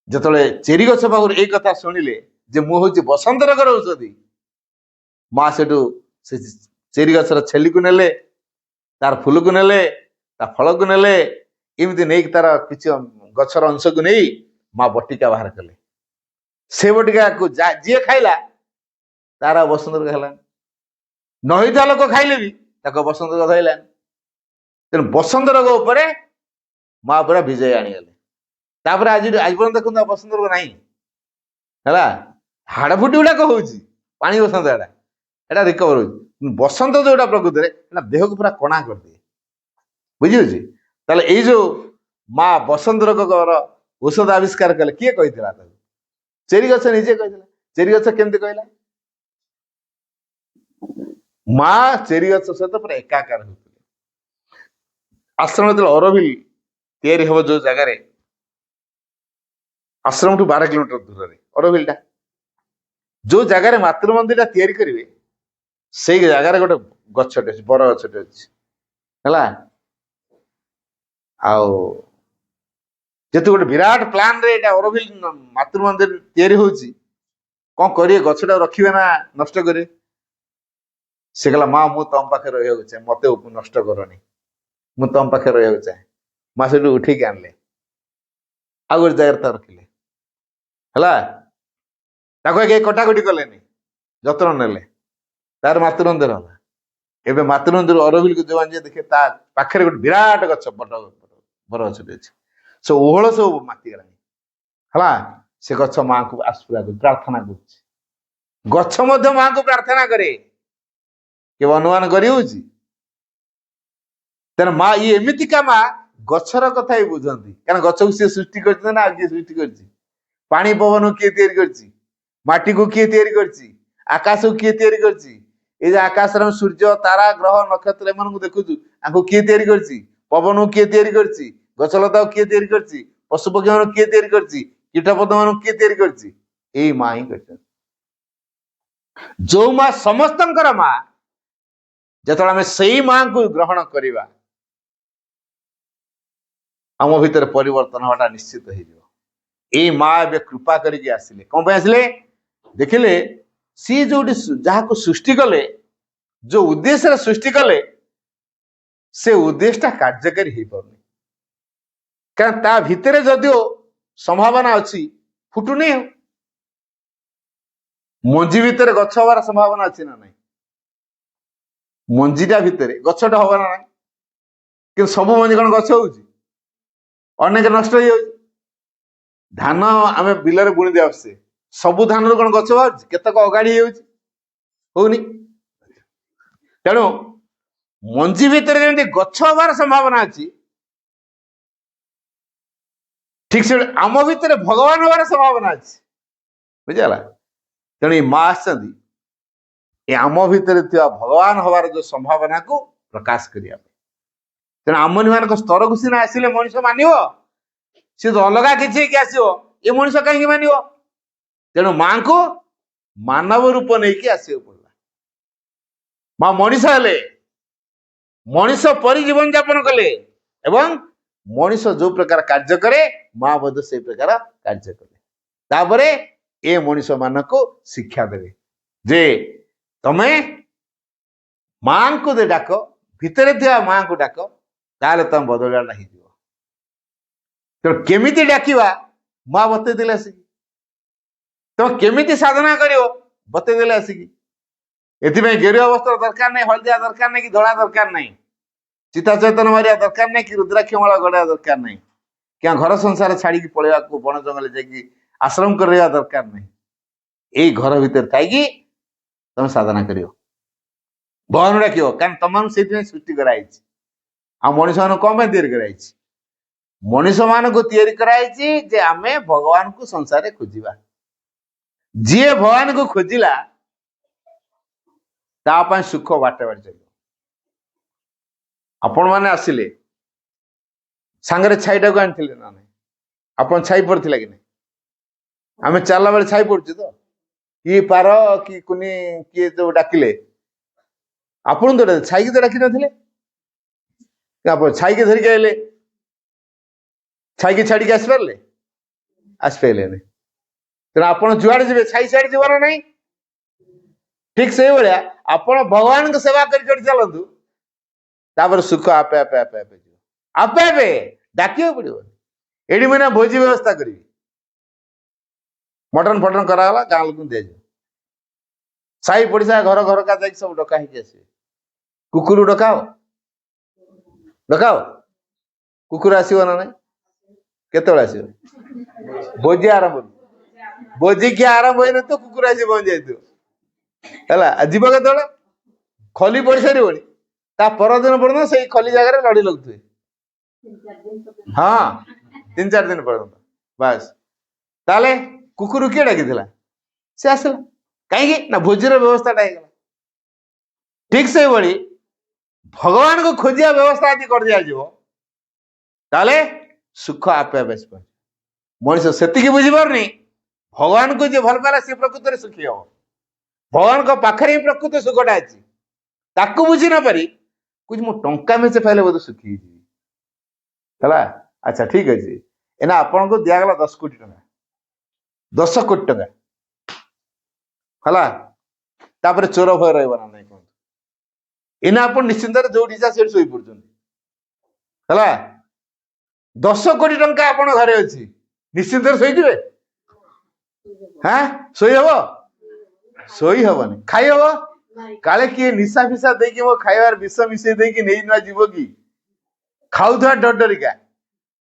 ଯେତେବେଳେ ଚେରି ଗଛ ପାଖରୁ ଏଇ କଥା ଶୁଣିଲେ ଯେ ମୁଁ ହଉଛି ବସନ୍ତ ରୋଗର ଔଷଧି, ମା ସେଠୁ ସେ ଚେରି ଗଛର ଛେଲିକୁ ନେଲେ, ତାର ଫୁଲକୁ ନେଲେ, ତା ଫଳକୁ ନେଲେ, ଏମିତି ନେଇକି ତାର କିଛି ଗଛର ଅଂଶକୁ ନେଇ ମା ବଟିକା ବାହାର କଲେ। ସେ ବଟିକାକୁ ଯିଏ ଖାଇଲା ତାର ବସନ୍ତ ରୋଗ ହେଲାନି। ନ ହେଇଥିବା ଲୋକ ଖାଇଲେ ବି ତାକୁ ବସନ୍ତ ରୋଗ ଧଇଲାନି। ତେଣୁ ବସନ୍ତ ରୋଗ ଉପରେ ମା ପୁରା ବିଜୟ ଆଣିଗଲେ। ତାପରେ ଆଜି ପର୍ଯ୍ୟନ୍ତ ଦେଖନ୍ତୁ ବସନ୍ତ ରୋଗ ନାହିଁ ହେଲା। ହାଡ଼ ଫୁଟି ଗୁଡାକ ହଉଛି, ପାଣି ବସନ୍ତ ଏଟା ରିକଭର ହଉଛି। ବସନ୍ତ ଯୋଉଟା ପ୍ରକୃତରେ ଏଟା ଦେହକୁ ପୁରା କଣା କରିଦିଏ, ବୁଝିହଉଛି। ତାହେଲେ ଏଇ ଯୋଉ ମା ବସନ୍ତ ରୋଗର ଔଷଧ ଆବିଷ୍କାର କଲେ, କିଏ କହିଥିଲା ତାକୁ? ଚେରି ଗଛ ନିଜେ କହିଥିଲା। ଚେରି ଗଛ କେମିତି କହିଲା? ମା ଚେରି ଗଛ ସହିତ ପୁରା ଏକାକାର ହଉଥିଲେ। ଆଶ୍ରମ ଯେତେବେଳେ ଅରବିଲ ତିଆରି ହବ ଯୋଉ ଜାଗାରେ, ଆଶ୍ରମଠୁ 12 କିଲୋମିଟର ଦୂରରେ ଅରବିଲଟା, ଯୋଉ ଜାଗାରେ ମାତୃ ମନ୍ଦିରଟା ତିଆରି କରିବେ ସେଇ ଜାଗାରେ ଗୋଟେ ଗଛଟେ ଅଛି, ବର ଗଛଟେ ଅଛି ହେଲା। ଆଉ ଯେହେତୁ ଗୋଟେ ବିରାଟ ପ୍ଲାନ ରେ ଏଇଟା ଅରବିଲ ମାତୃ ମନ୍ଦିର ତିଆରି ହଉଛି, କଣ କରିବେ? ଗଛଟା ରଖିବେ ନା ନଷ୍ଟ କରିବେ? ସେ କହିଲା, ମା ମୁଁ ତମ ପାଖରେ ରହିବାକୁ ଚାହେଁ, ମତେ ନଷ୍ଟ କରନି, ମୁଁ ତମ ପାଖରେ ରହିବାକୁ ଚାହେଁ। ମା ସେଠୁ ଉଠେଇକି ଆଣିଲେ, ଆଉ ଗୋଟେ ଜାଗାରେ ତା ରଖିଲେ ହେଲା। ତାକୁ କେହି କଟାକଟି କଲେନି, ଯତ୍ନ ନେଲେ, ତାର ମାତୃମନ୍ଦିର ହେଲା। ଏବେ ମାତୃମନ୍ଦିର ଅରବିଲକୁ ଯୋଉମାନେ ଯିଏ ଦେଖେ, ତା ପାଖରେ ଗୋଟେ ବିରାଟ ଗଛ, ବଡ ବର ଗଛଟେ ଅଛି। ସେ ଓହଳ ସବୁ ମାତିଗଲାଣି ହେଲା। ସେ ଗଛ ମାଙ୍କୁ ଆଶୀର୍ବାଦ କରୁଛି, ପ୍ରାର୍ଥନା କରୁଛି। ଗଛ ମଧ୍ୟ ମାଙ୍କୁ ପ୍ରାର୍ଥନା କରେ, କେବେ ଅନୁମାନ କରି ହଉଛି? ତେଣୁ ମା ଇଏ ଏମିତିକା ମା, ଗଛର କଥା ହିଁ ବୁଝନ୍ତି। କାରଣ ଗଛକୁ ସିଏ ସୃଷ୍ଟି କରିଛନ୍ତି ନା ଆଉ କିଏ ସୃଷ୍ଟି କରିଛି? ପାଣି ପବନକୁ କିଏ ତିଆରି କରିଛି? ମାଟିକୁ କିଏ ତିଆରି କରିଛି? ଆକାଶକୁ କିଏ ତିଆରି କରିଛି? ଏଇ ଯେ ଆକାଶରେ ସୂର୍ଯ୍ୟ, ତାରା, ଗ୍ରହ, ନକ୍ଷତ୍ର ଏମାନଙ୍କୁ ଦେଖୁଛୁ, ଆଙ୍କୁ କିଏ ତିଆରି କରିଛି? ପବନକୁ କିଏ ତିଆରି କରିଛି? ଗଛଲତାକୁ କିଏ ତିଆରି କରିଛି? ପଶୁପକ୍ଷୀ ମାନଙ୍କୁ କିଏ ତିଆରି କରିଛି? କୀଟପତଙ୍ଗ ମାନଙ୍କୁ କିଏ ତିଆରି କରିଛି? ଏଇ ମା ହିଁ କରିଛନ୍ତି। ଯୋଉ ମା ସମସ୍ତଙ୍କର ମା, ଯେତେବେଳେ ଆମେ ସେଇ ମାଙ୍କୁ ଗ୍ରହଣ କରିବା, ଆମ ଭିତରେ ପରିବର୍ତ୍ତନ ହବାଟା ନିଶ୍ଚିତ ହେଇଯିବ। ଏଇ ମା ଏବେ କୃପା କରିକି ଆସିଲେ। କଣ ପାଇଁ ଆସିଲେ? ଦେଖିଲେ ସିଏ ଯୋଉଠି ଯାହାକୁ ସୃଷ୍ଟି କଲେ, ଯୋଉ ଉଦ୍ଦେଶ୍ୟରେ ସୃଷ୍ଟି କଲେ, ସେ ଉଦ୍ଦେଶ୍ୟଟା କାର୍ଯ୍ୟକାରୀ ହେଇପାରୁନି। କାରଣ ତା ଭିତରେ ଯଦିଓ ସମ୍ଭାବନା ଅଛି, ଫୁଟୁନି। ମଞ୍ଜି ଭିତରେ ଗଛ ହବାର ସମ୍ଭାବନା ଅଛି ନା ନାହିଁ? ମଞ୍ଜିଟା ଭିତରେ ଗଛଟା ହବ ନା ନାହିଁ? କିନ୍ତୁ ସବୁ ମଞ୍ଜି କଣ ଗଛ ହଉଛି? ଅନେକ ନଷ୍ଟ ହେଇଯାଉଛି। ଧାନ ଆମେ ବିଲରେ ବୁଣି ଦେଇ ଆସୁଛେ, ସବୁ ଧାନରୁ କଣ ଗଛ ବାହାରୁଛି? କେତେକ ଅଗାଡି ହେଇଯାଉଛି, ହଉନି। ତେଣୁ ମଞ୍ଜି ଭିତରେ ଯେମିତି ଗଛ ହବାର ସମ୍ଭାବନା ଅଛି, ଠିକ ସେ ଆମ ଭିତରେ ଭଗବାନ ହବାର ସମ୍ଭାବନା ଅଛି, ବୁଝିଗଲା। ତେଣୁ ଏଇ ମା ଆସିଛନ୍ତି ଏ ଆମ ଭିତରେ ଥିବା ଭଗବାନ ହବାର ଯୋଉ ସମ୍ଭାବନାକୁ ପ୍ରକାଶ କରିବା ପାଇଁ। ତେଣୁ ଆମନି ମାନଙ୍କ ସ୍ତରକୁ ସିନା ଆସିଲେ ମଣିଷ ମାନିବ, ସେ ତ ଅଲଗା କିଛି ହେଇକି ଆସିବ, ଏ ମଣିଷ କାହିଁକି ମାନିବ? ତେଣୁ ମାଙ୍କୁ ମାନବ ରୂପ ନେଇକି ଆସିବାକୁ ପଡିଲା। ମା ମଣିଷ ହେଲେ, ମଣିଷ ପରି ଜୀବନ ଯାପନ କଲେ, ଏବଂ ମଣିଷ ଯୋଉ ପ୍ରକାର କାର୍ଯ୍ୟ କରେ ମା ମଧ୍ୟ ସେଇ ପ୍ରକାର କାର୍ଯ୍ୟ କଲେ। ତାପରେ ଏ ମଣିଷ ମାନଙ୍କୁ ଶିକ୍ଷା ଦେବେ ଯେ ତମେ ମାଙ୍କୁ ଯେ ଡାକ, ଭିତରେ ଥିବା ମାଙ୍କୁ ଡାକ, ତାହେଲେ ତମ ବଦଳାଟା ହେଇଯିବ। ତେଣୁ କେମିତି ଡାକିବା ମା ବତେଇ ଦେଲେ ଆସିକି। ତମେ କେମିତି ସାଧନା କରିବ ବତେଇ ଦେଲେ ଆସିକି। ଏଥିପାଇଁ ଗେରୁଆ ବସ୍ତ୍ର ଦରକାର ନାହିଁ, ହଳଦିଆ ଦରକାର ନାହିଁ, କି ଧଳା ଦରକାର ନାହିଁ, ଚିତା ଚୈତନ ମାରିବା ଦରକାର ନାହିଁ, କି ରୁଦ୍ରାକ୍ଷ ମାଳ ଗଢିବା ଦରକାର ନାହିଁ, କି ଘର ସଂସାର ଛାଡିକି ପଳେଇବାକୁ ବଣ ଜଙ୍ଗଲ ଯାଇକି ଆଶ୍ରମ କରିବା ଦରକାର ନାହିଁ। ଏଇ ଘର ଭିତରେ ଥାଇକି ତମେ ସାଧନା କରିବ, ଭଗବାନ ଡାକିବ। କାରଣ ତମମାନଙ୍କୁ ସେଇଥିପାଇଁ ସୃଷ୍ଟି କରାଯାଇଛି। ଆଉ ମଣିଷ ମାନଙ୍କୁ କଣ ପାଇଁ ତିଆରି କରାଯାଇଛି? ମଣିଷ ମାନଙ୍କୁ ତିଆରି କରାଯାଇଛି ଯେ ଆମେ ଭଗବାନଙ୍କୁ ସଂସାରରେ ଖୋଜିବା। ଯିଏ ଭଗବାନଙ୍କୁ ଖୋଜିଲା ତା ପାଇଁ ସୁଖ ବାଟ ବାଟ ଚାଲିବ। आपण मैंने आसिले सांगरे छाईटा को आनी ना नहीं आपण छाई पड़ता कि नहीं आम चलला बेले छाई पड़ू तो कि पार कि कुनी किए जो डाकिले आपण तो छाई की तो डाक न छाई के धरिक आइले छाई की छाड़ी आसपारे आसपारे तेना आपण जुआड़े जी छाई छाड़ी जबार नहीं ठीक से भाया आपण भगवान को सेवा कर चलतु तापर सुख आपे आपे आपे आपे आपे आपे डाक पड़ो ये मैंने भोजी व्यवस्था करी मटन फटन कराला गाँ लोक दि जाए साई पड़िशा घर घर का जाए सब डका आस कुकुर डकाओ डकाओ कुकुर आसो ना ना केत आस भोजी आरंभ भोजी किए आरंभ हो तो कुकुर आसी पहुंच जाए जीव के खली पड़ सारी ता परदिन पर्यटन से खली जगह लड़ी लगुए हाँ 3-4 दिन पर्यटन बस ताले कुकुर किए डाकी से आसला कहीं ना भोजीर व्यवस्था ठीक से भाई भगवान को खोजिया व्यवस्था यदि कर दिया ताले सुख आपे आपे मनुष्य से बुझीपारनी भगवान को जो भल पाला सी प्रकृत में सुखी हम भगवान को पाखरे ही प्रकृत सुखटा अच्छी ताकू बुझी न पारी कुछ मु टंका मेचे पाइले बोध सुखी है अच्छा ठीक अच्छे एना आपन को दिगला 10 कोटी टका 10 कोटी टका है चोर भय रहा ना नहीं कहते एना आप निश्चिंत जो से शोई पड़े है 10 कोटी टंका आपन घरे अच्छी निश्चिंत शोईजे हाँ शोई हम शोई हेनी खाई हम काले किए निशा फिशा देकी मो खाइबार विष मिसई देकी नहीं ना जीव कि खाऊथुआ डर डरिका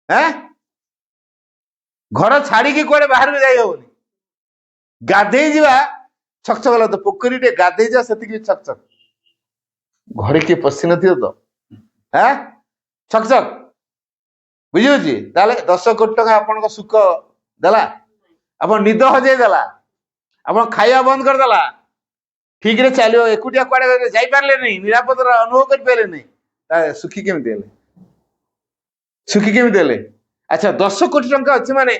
हैं घर छाड़ी की कुआडे बाहर को जाई होनी गाधे जीवा छक छक तो पोखरी टे गाधे जा सेति छक छक घरे किए पशि नथियो तो हैं छक छक बुझी ताले 10 कोटी टका आपन को सुख देला अपन निद हजे देला अपन खाइबा बंद कर देला ठीक रे चलो एकुटिया कुआडे जाई पारले नहीं निरापद अनुभव कर पारे नहीं सुखी केमी देले सुखी केमी देले अच्छा 10 कोटी टंका अच्छे माने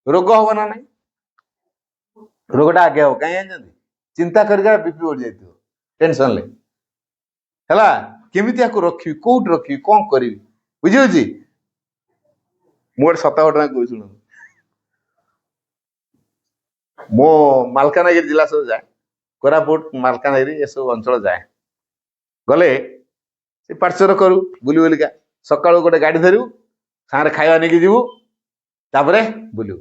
रोग हम ना नहीं रोगटा आगे हो कहीं जानते चिंता करके बीपी बढ़ जाइए टेंशन ले है केमी रखी कौट रखी कौन करी बुझी मुझे 7 घटना कह शुणु मो मालकानगिरी जिला सब जाए कोरापुट मालकानगिरी ये सब अंचल जाए गले से पार्चर करू बुली बुलिका सका गोटे गाड़ी धरू सारे खाଇବା नहीं जीवु तापरे बुलू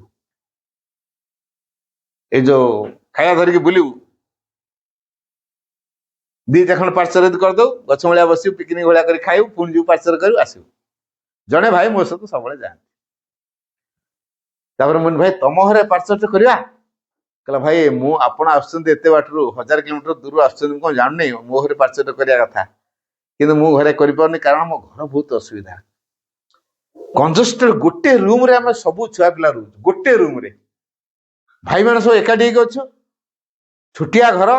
ये जो खाଇବା धरिकी बुलू दी चाखण पार्चर करदे गछ मूलिया बस पिकनिक भाया कर खाऊ पुणी जो पार्चर करू आसू जड़े भाई मो सहित सब जाते मुझे भाई तुम घरे पार्चर करवा कहला भाई मु आपण आते बाटू 1000 किलोमीटर दूर आसुँच कौन जाननी मो घरे पार्चर करवा कथा कि मु घरे कर कारण मो घर बहुत असुविधा कंजस्टेड गोटे रूम रे आम सब छुआ पिला रोज गोटे रूम रे भाई मैंने सब एकाठी अच्छु छुटिया घर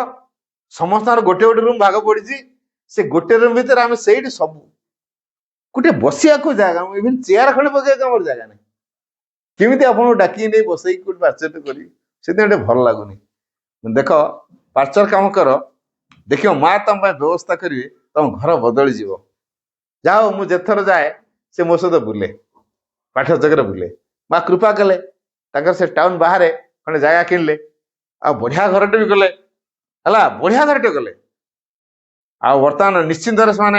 समस्त गोटे गोटे रूम भाग पड़ी से गोटे रूम भीतर आम से सब गोटे बसिया को जगह इवन चेयर खड़े पकड़ मोर जगह नहीं केमी आपको डाकी नहीं बसई कोई पार्चर करी से भल लगुनि देख पार्चर काम कर देख माँ तुम व्यवस्था करेंगे तुम घर बदली जीव जाओ मुझे थर जाए से मो सहित बुले पाठ जगह बुले माँ कृपा कले से टाउन बाहर खंडे जगह किणले आ बढ़िया घरटे भी कले है बढ़िया घरटे कले आ बर्तमान निश्चिंत से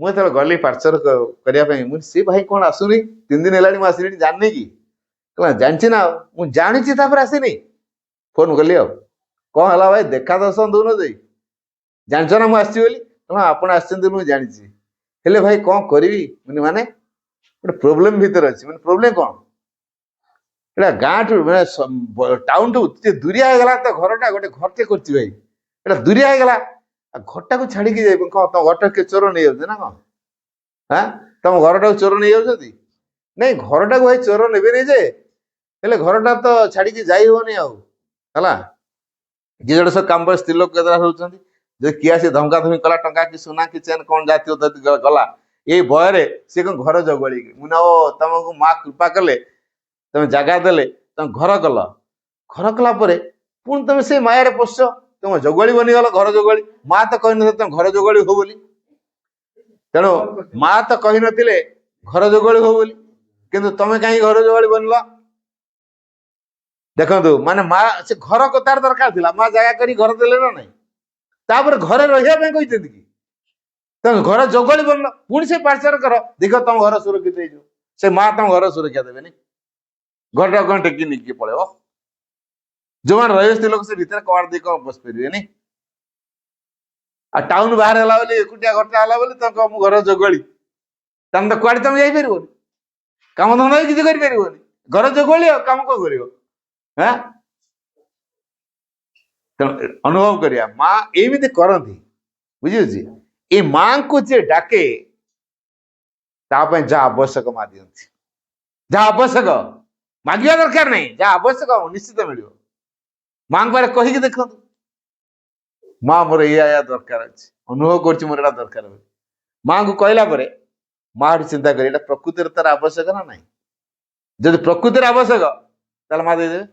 मुझे गली पार्चर करने सी भाई कौन आसुनी 3 दिन है मुझे जाननी कि जानची ना मुझे जानी आसनी फोन कली कौन है भाई देखा दर्शन दौन दे जानच ना मुझे आप मुझे जानी भाई कौन करी माने गोटे प्रोब्लेम भीतर अच्छी मैंने प्रोब्लेम कौन एटा गाँ टू मैं टाउन टू दूरिया हो गला तो घरटा गोटे घरटे कर भाई एटा दूरिया हो गला घरटा को छाड़ी जाए कौन तुम घरटा के चोर नहीं जाते ना कौन हाँ तुम घरटा को चोर नहीं जाती नहीं घरटा को भाई चोर ने नहीं जे हेले घरटा तो छाड़ी जाई होनी आउ है जे जोड़े सब काम पर स्त्री लोक केतरा होउछंती ଯଦି କିଏ ଆସି ଧମକା ଧମକି କଲା ଟଙ୍କା କି ସୁନା କି ଚେନ୍ କଣ ଜାତୀୟ ଯଦି ଗଲା ଏଇ ଭୟରେ ସେ କଣ ଘର ଜଗଳି ମୁଁ ନା ଓ ତମକୁ ମା କୃପା କଲେ ତମେ ଜାଗା ଦେଲେ ତମେ ଘର କଲ ଘର କଲା ପରେ ପୁଣି ତମେ ସେଇ ମାୟାରେ ପଶିଛ ତମ ଜଗୁଆଳି ବନିଗଲ ଘର ଜଗୁଆଳି ମା ତ କହିନଥିଲେ ତମେ ଘର ଜଗୁଆଳି ହବ ବୋଲି ତେଣୁ ମା ତ କହିନଥିଲେ ଘର ଜଗୁଆଳି ହବ ବୋଲି କିନ୍ତୁ ତମେ କାହିଁକି ଘର ଜଗୁଆଳି ବନିଲ ଦେଖନ୍ତୁ ମାନେ ମା ସେ ଘର ତାର ଦରକାର ଥିଲା ମା ଜାଗା କରି ଘର ଦେଲେ ନା ନାହିଁ ତାପରେ ଘରେ ରହିବା ପାଇଁ କହିଛନ୍ତି କି ତମେ ଘର ଜଗୁଆଳି ବନିଲ ପୁଣି ସେ ପାର୍ଶ୍ଵରେ କର ଦେଖ ତମ ଘର ସୁରକ୍ଷିତ ହେଇଯିବ ସେ ମା ତମ ଘର ସୁରକ୍ଷା ଦେବେନି ଘରଟା କଣ ଟେକି ନେଇକି ପଳେଇବ ଯୋଉମାନେ ରହିବେ ସ୍ତ୍ରୀ ଲୋକ ସେ ଭିତରେ କବାଟ ଦେଇ କଣ ବସି ପାରିବେନି ଆଉ ଟାଉନ ବାହାରେ ହେଲା ବୋଲି ଏକୁଟିଆ ଘରଟା ହେଲା ବୋଲି ତାଙ୍କ ମୁଁ ଘର ଜଗୁଆଳି ତାହେଲେ ତ କୁଆଡେ ତମେ ଯାଇପାରିବନି କାମ ଧନ୍ଦା କିଛି କରିପାରିବନି ଘର ଜଗୁଆଳି ଆଉ କାମ କଣ କରିବ ହଁ ତେଣୁ ଅନୁଭବ କରିବା ମା ଏମିତି କରନ୍ତି ବୁଝିଛି ଏ ମାଙ୍କୁ ଯିଏ ଡାକେ ତା ପାଇଁ ଯାହା ଆବଶ୍ୟକ ମା ଦିଅନ୍ତି ଯାହା ଆବଶ୍ୟକ ମାଗିବା ଦରକାର ନାହିଁ ଯାହା ଆବଶ୍ୟକ ନିଶ୍ଚିତ ମିଳିବ ମାଙ୍କ ପାଖରେ କହିକି ଦେଖନ୍ତୁ ମା ମୋର ଏଇଆ ଦରକାର ଅଛି ଅନୁଭବ କରୁଛି ମୋର ଏଇଟା ଦରକାର ବୋଲି ମାଙ୍କୁ କହିଲା ପରେ ମା ଏଠି ଚିନ୍ତା କରି ଏଇଟା ପ୍ରକୃତିରେ ତାର ଆବଶ୍ୟକ ନା ନାହିଁ ଯଦି ପ୍ରକୃତିରେ ଆବଶ୍ୟକ ତାହେଲେ ମା ଦେଇଦେବେ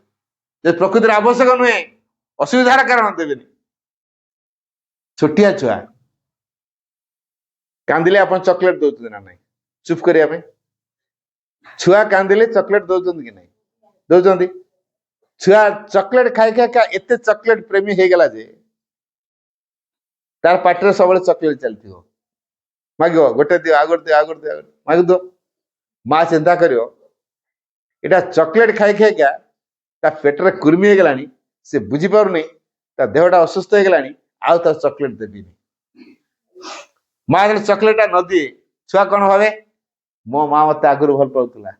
ଯଦି ପ୍ରକୃତିରେ ଆବଶ୍ୟକ ନୁହେଁ ଅସୁବିଧାର କାରଣ ଦେବେନି ଛୋଟିଆ ଛୁଆ କାନ୍ଦିଲେ ଆପଣ ଚକୋଲେଟ ଦଉଛନ୍ତି ନା ନାହିଁ ଚୁପ୍ କରିବା ପାଇଁ ଛୁଆ କାନ୍ଦିଲେ ଚକୋଲେଟ ଦଉଛନ୍ତି କି ନାହିଁ ଦଉଛନ୍ତି ଛୁଆ ଚକୋଲେଟ ଖାଇ ଖାଇ ଏତେ ଚକୋଲେଟ ପ୍ରେମୀ ହେଇଗଲା ଯେ ତାର ପାଟିରେ ସବୁବେଳେ ଚକୋଲେଟ ଚାଲିଥିବ ମାଗିବ ଗୋଟେ ଦିଅ ଆଉ ଗୋଟେ ଦିଅ ଆଉ ଗୋଟେ ଦିଅ ମାଗିଦ ମା ଚିନ୍ତା କରିବ ଏଇଟା ଚକୋଲେଟ ଖାଇ ଖାଇକା ତା ପେଟରେ କୁର୍ମି ହେଇଗଲାଣି ସେ ବୁଝିପାରୁନି ତା ଦେହଟା ଅସୁସ୍ଥ ହେଇଗଲାଣି ଆଉ ତା ଚକୋଲେଟ ଦେବିନି ମା ଯେତେବେଳେ ଚକୋଲେଟ ଟା ନଦିଏ ଛୁଆ କଣ ଭାବେ ମୋ ମା ମତେ ଆଗରୁ ଭଲ ପାଉଥିଲା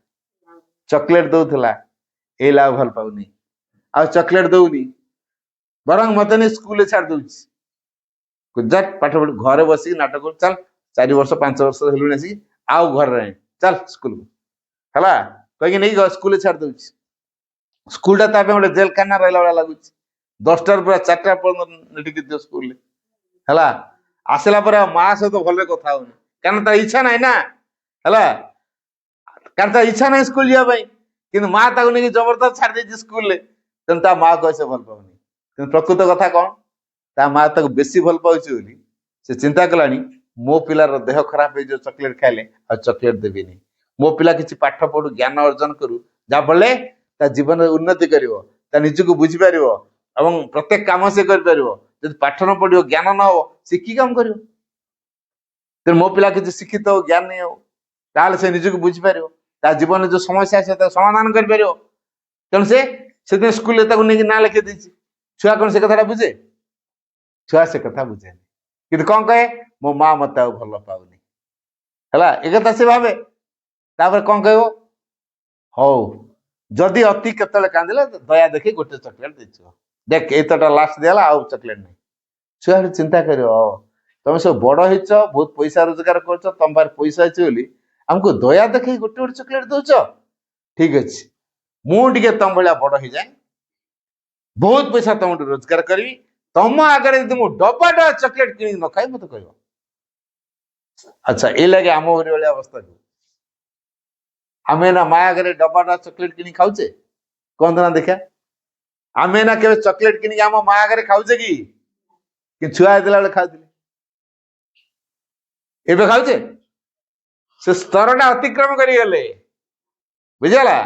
ଚକୋଲେଟ ଦଉଥିଲା ଏଇ ଲାଭ ଭଲ ପାଉନି ଆଉ ଚକୋଲେଟ ଦଉନି ବରଂ ମତେ ନେଇ ସ୍କୁଲରେ ଛାଡି ଦଉଛି ଗୁଜରାଟ ପାଠ ପଢି ଘରେ ବସିକି ନାଟକ ଚାଲ 4 ବର୍ଷ 5 ବର୍ଷ ହେଲୁଣି ଆସିକି ଆଉ ଘରେ ରହି ଚାଲ ସ୍କୁଲକୁ ହେଲା କହିକି ନେଇକି ସ୍କୁଲରେ ଛାଡି ଦଉଛି ସ୍କୁଲଟା ତା ପାଇଁ ଗୋଟେ ଜେଲଖାନା ରହିଲା ଭଳିଆ ଲାଗୁଛି 10ଟାରୁ ପୁରା 4ଟା ପର୍ଯ୍ୟନ୍ତ ନେଟିକି ଦିଅ ସ୍କୁଲରେ ହେଲା ଆସିଲା ପରେ ମା ସହିତ ଭଲରେ କଥା ହଉନି କାରଣ ତା ଇଚ୍ଛା ନାହିଁ ନା ହେଲା କାରଣ ତା ଇଚ୍ଛା ନାହିଁ ସ୍କୁଲ ଯିବା ପାଇଁ କିନ୍ତୁ ମା ତାକୁ ନେଇକି ଜବରଦସ୍ତ ଛାଡି ଦେଇଛି ସ୍କୁଲରେ ତେଣୁ ତା ମା କହି ସେ ଭଲ ପାଉନି କିନ୍ତୁ ପ୍ରକୃତ କଥା କଣ ତା ମା ତାକୁ ବେଶୀ ଭଲ ପାଉଛି ବୋଲି ସେ ଚିନ୍ତା କଲାଣି ମୋ ପିଲାର ଦେହ ଖରାପ ହେଇଯିବ ଚକୋଲେଟ ଖାଇଲେ ଆଉ ଚକୋଲେଟ ଦେବିନି ମୋ ପିଲା କିଛି ପାଠ ପଢୁ ଜ୍ଞାନ ଅର୍ଜନ କରୁ ଯାହାଫଳରେ ତା ଜୀବନରେ ଉନ୍ନତି କରିବ ତା ନିଜକୁ ବୁଝିପାରିବ ଏବଂ ପ୍ରତ୍ୟେକ କାମ ସେ କରିପାରିବ ଯଦି ପାଠ ନ ପଢିବ ଜ୍ଞାନ ନ ହବ ସେ କି କାମ କରିବ ତେଣୁ ମୋ ପିଲା କିଛି ଶିକ୍ଷିତ ହଉ ଜ୍ଞାନୀ ହଉ ତାହେଲେ ସେ ନିଜକୁ ବୁଝିପାରିବ ତା ଜୀବନରେ ଯୋଉ ସମସ୍ୟା ଅଛି ତାକୁ ସମାଧାନ କରିପାରିବ ତେଣୁ ସେ ସେଥିପାଇଁ ସ୍କୁଲରେ ତାକୁ ନେଇକି ନାଁ ଲେଖେଇ ଦେଇଛି ଛୁଆ କଣ ସେ କଥାଟା ବୁଝେ ଛୁଆ ସେ କଥା ବୁଝେନି କିନ୍ତୁ କଣ କହେ ମୋ ମା ମତେ ଆଉ ଭଲ ପାଉନି ହେଲା ଏ କଥା ସେ ଭାବେ ତାପରେ କଣ କହିବ ହଉ ଯଦି ଅତି କେତେବେଳେ କାନ୍ଦିଲେ ଦୟା ଦେଖି ଗୋଟେ ଚକୋଲେଟ ଦେଇଥିବ ଦେଖ ଏଇତଟା ଲାଷ୍ଟ ଦିଆଲା ଆଉ ଚକୋଲେଟ ନାହିଁ ଛୁଆ ଚିନ୍ତା କରିବ ତମେ ସବୁ ବଡ ହେଇଛ ବହୁତ ପଇସା ରୋଜଗାର କରୁଛ ତମ ପାଖରେ ପଇସା ଅଛି ବୋଲି ଆମକୁ ଦୟା ଦେଖେଇ ଗୋଟେ ଗୋଟେ ଚକୋଲେଟ ଦଉଛ ଠିକ ଅଛି ମୁଁ ଟିକେ ତମ ଭଳିଆ ବଡ ହେଇଯାଏ ବହୁତ ପଇସା ତମଠୁ ରୋଜଗାର କରିବି ତମ ଆଗରେ ଯଦି ମୁଁ ଡବା ଚକୋଲେଟ କିଣିକି ନ ଖାଇ ମତେ କହିବ ଆଚ୍ଛା ଏଇ ଲାଗେ ଆମ ଭଳିଆ ଅବସ୍ଥାକୁ ଆମେ ନା ମା ଆଗରେ ଡବା ଚକୋଲେଟ କିଣି ଖାଉଛେ କହନ୍ତୁ ନା ଦେଖିଆ ଆମେ ନା କେବେ ଚକୋଲେଟ କିଣିକି ଆମ ମା ଆଗରେ ଖାଉଛେ କି ଛୁଆ ହେଇଥିଲା ବେଳେ ଖାଉଥିଲେ ଏବେ ଖାଉଛେ ସେ ସ୍ତରଟା ଅତିକ୍ରମ କରିଗଲେ ବୁଝିଗଲା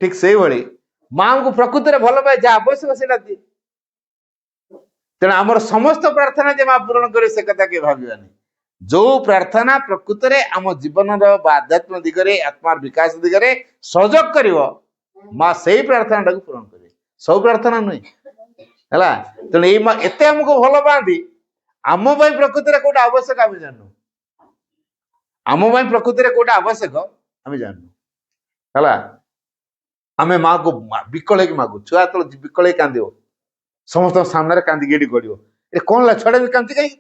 ଠିକ ସେଇଭଳି ମାଙ୍କୁ ପ୍ରକୃତିରେ ଭଲ ପାଏ ଯାହା ଆବଶ୍ୟକ ସେଇଟା ଦିଏ ତେଣୁ ଆମର ସମସ୍ତ ପ୍ରାର୍ଥନା ଯେ ମା ପୂରଣ କରିବେ ସେ କଥା କିଏ ଭାବିବାନି ଯୋଉ ପ୍ରାର୍ଥନା ପ୍ରକୃତରେ ଆମ ଜୀବନର ବା ଆଧ୍ୟାତ୍ମ ଦିଗରେ ଆତ୍ମାର ବିକାଶ ଦିଗରେ ସହଯୋଗ କରିବ ମା ସେଇ ପ୍ରାର୍ଥନାଟାକୁ ପୂରଣ କରିବେ ସବୁ ପ୍ରାର୍ଥନା ନୁହେଁ ହେଲା ତେଣୁ ଏଇ ମା ଏତେ ଆମକୁ ଭଲ ପାଆନ୍ତି ଆମ ପାଇଁ ପ୍ରକୃତିରେ କୋଉଟା ଆବଶ୍ୟକ ଆମେ ଜାଣିନୁ ଆମ ପାଇଁ ପ୍ରକୃତିରେ କୋଉଟା ଆବଶ୍ୟକ ଆମେ ଜାଣିନୁ ହେଲା ଆମେ ମାକୁ ବିକଳ ହେଇକି ମାଗୁ ଛୁଆ ଯେତେବେଳେ ବିକଳ ହେଇକି କାନ୍ଦିବ ସମସ୍ତଙ୍କ ସାମ୍ନାରେ କାନ୍ଦିକି ଏଠି ଗଡିବ ଏ କଣ ହେଲା ଛୁଆଟା ବି କାନ୍ଦୁଛି କାହିଁକି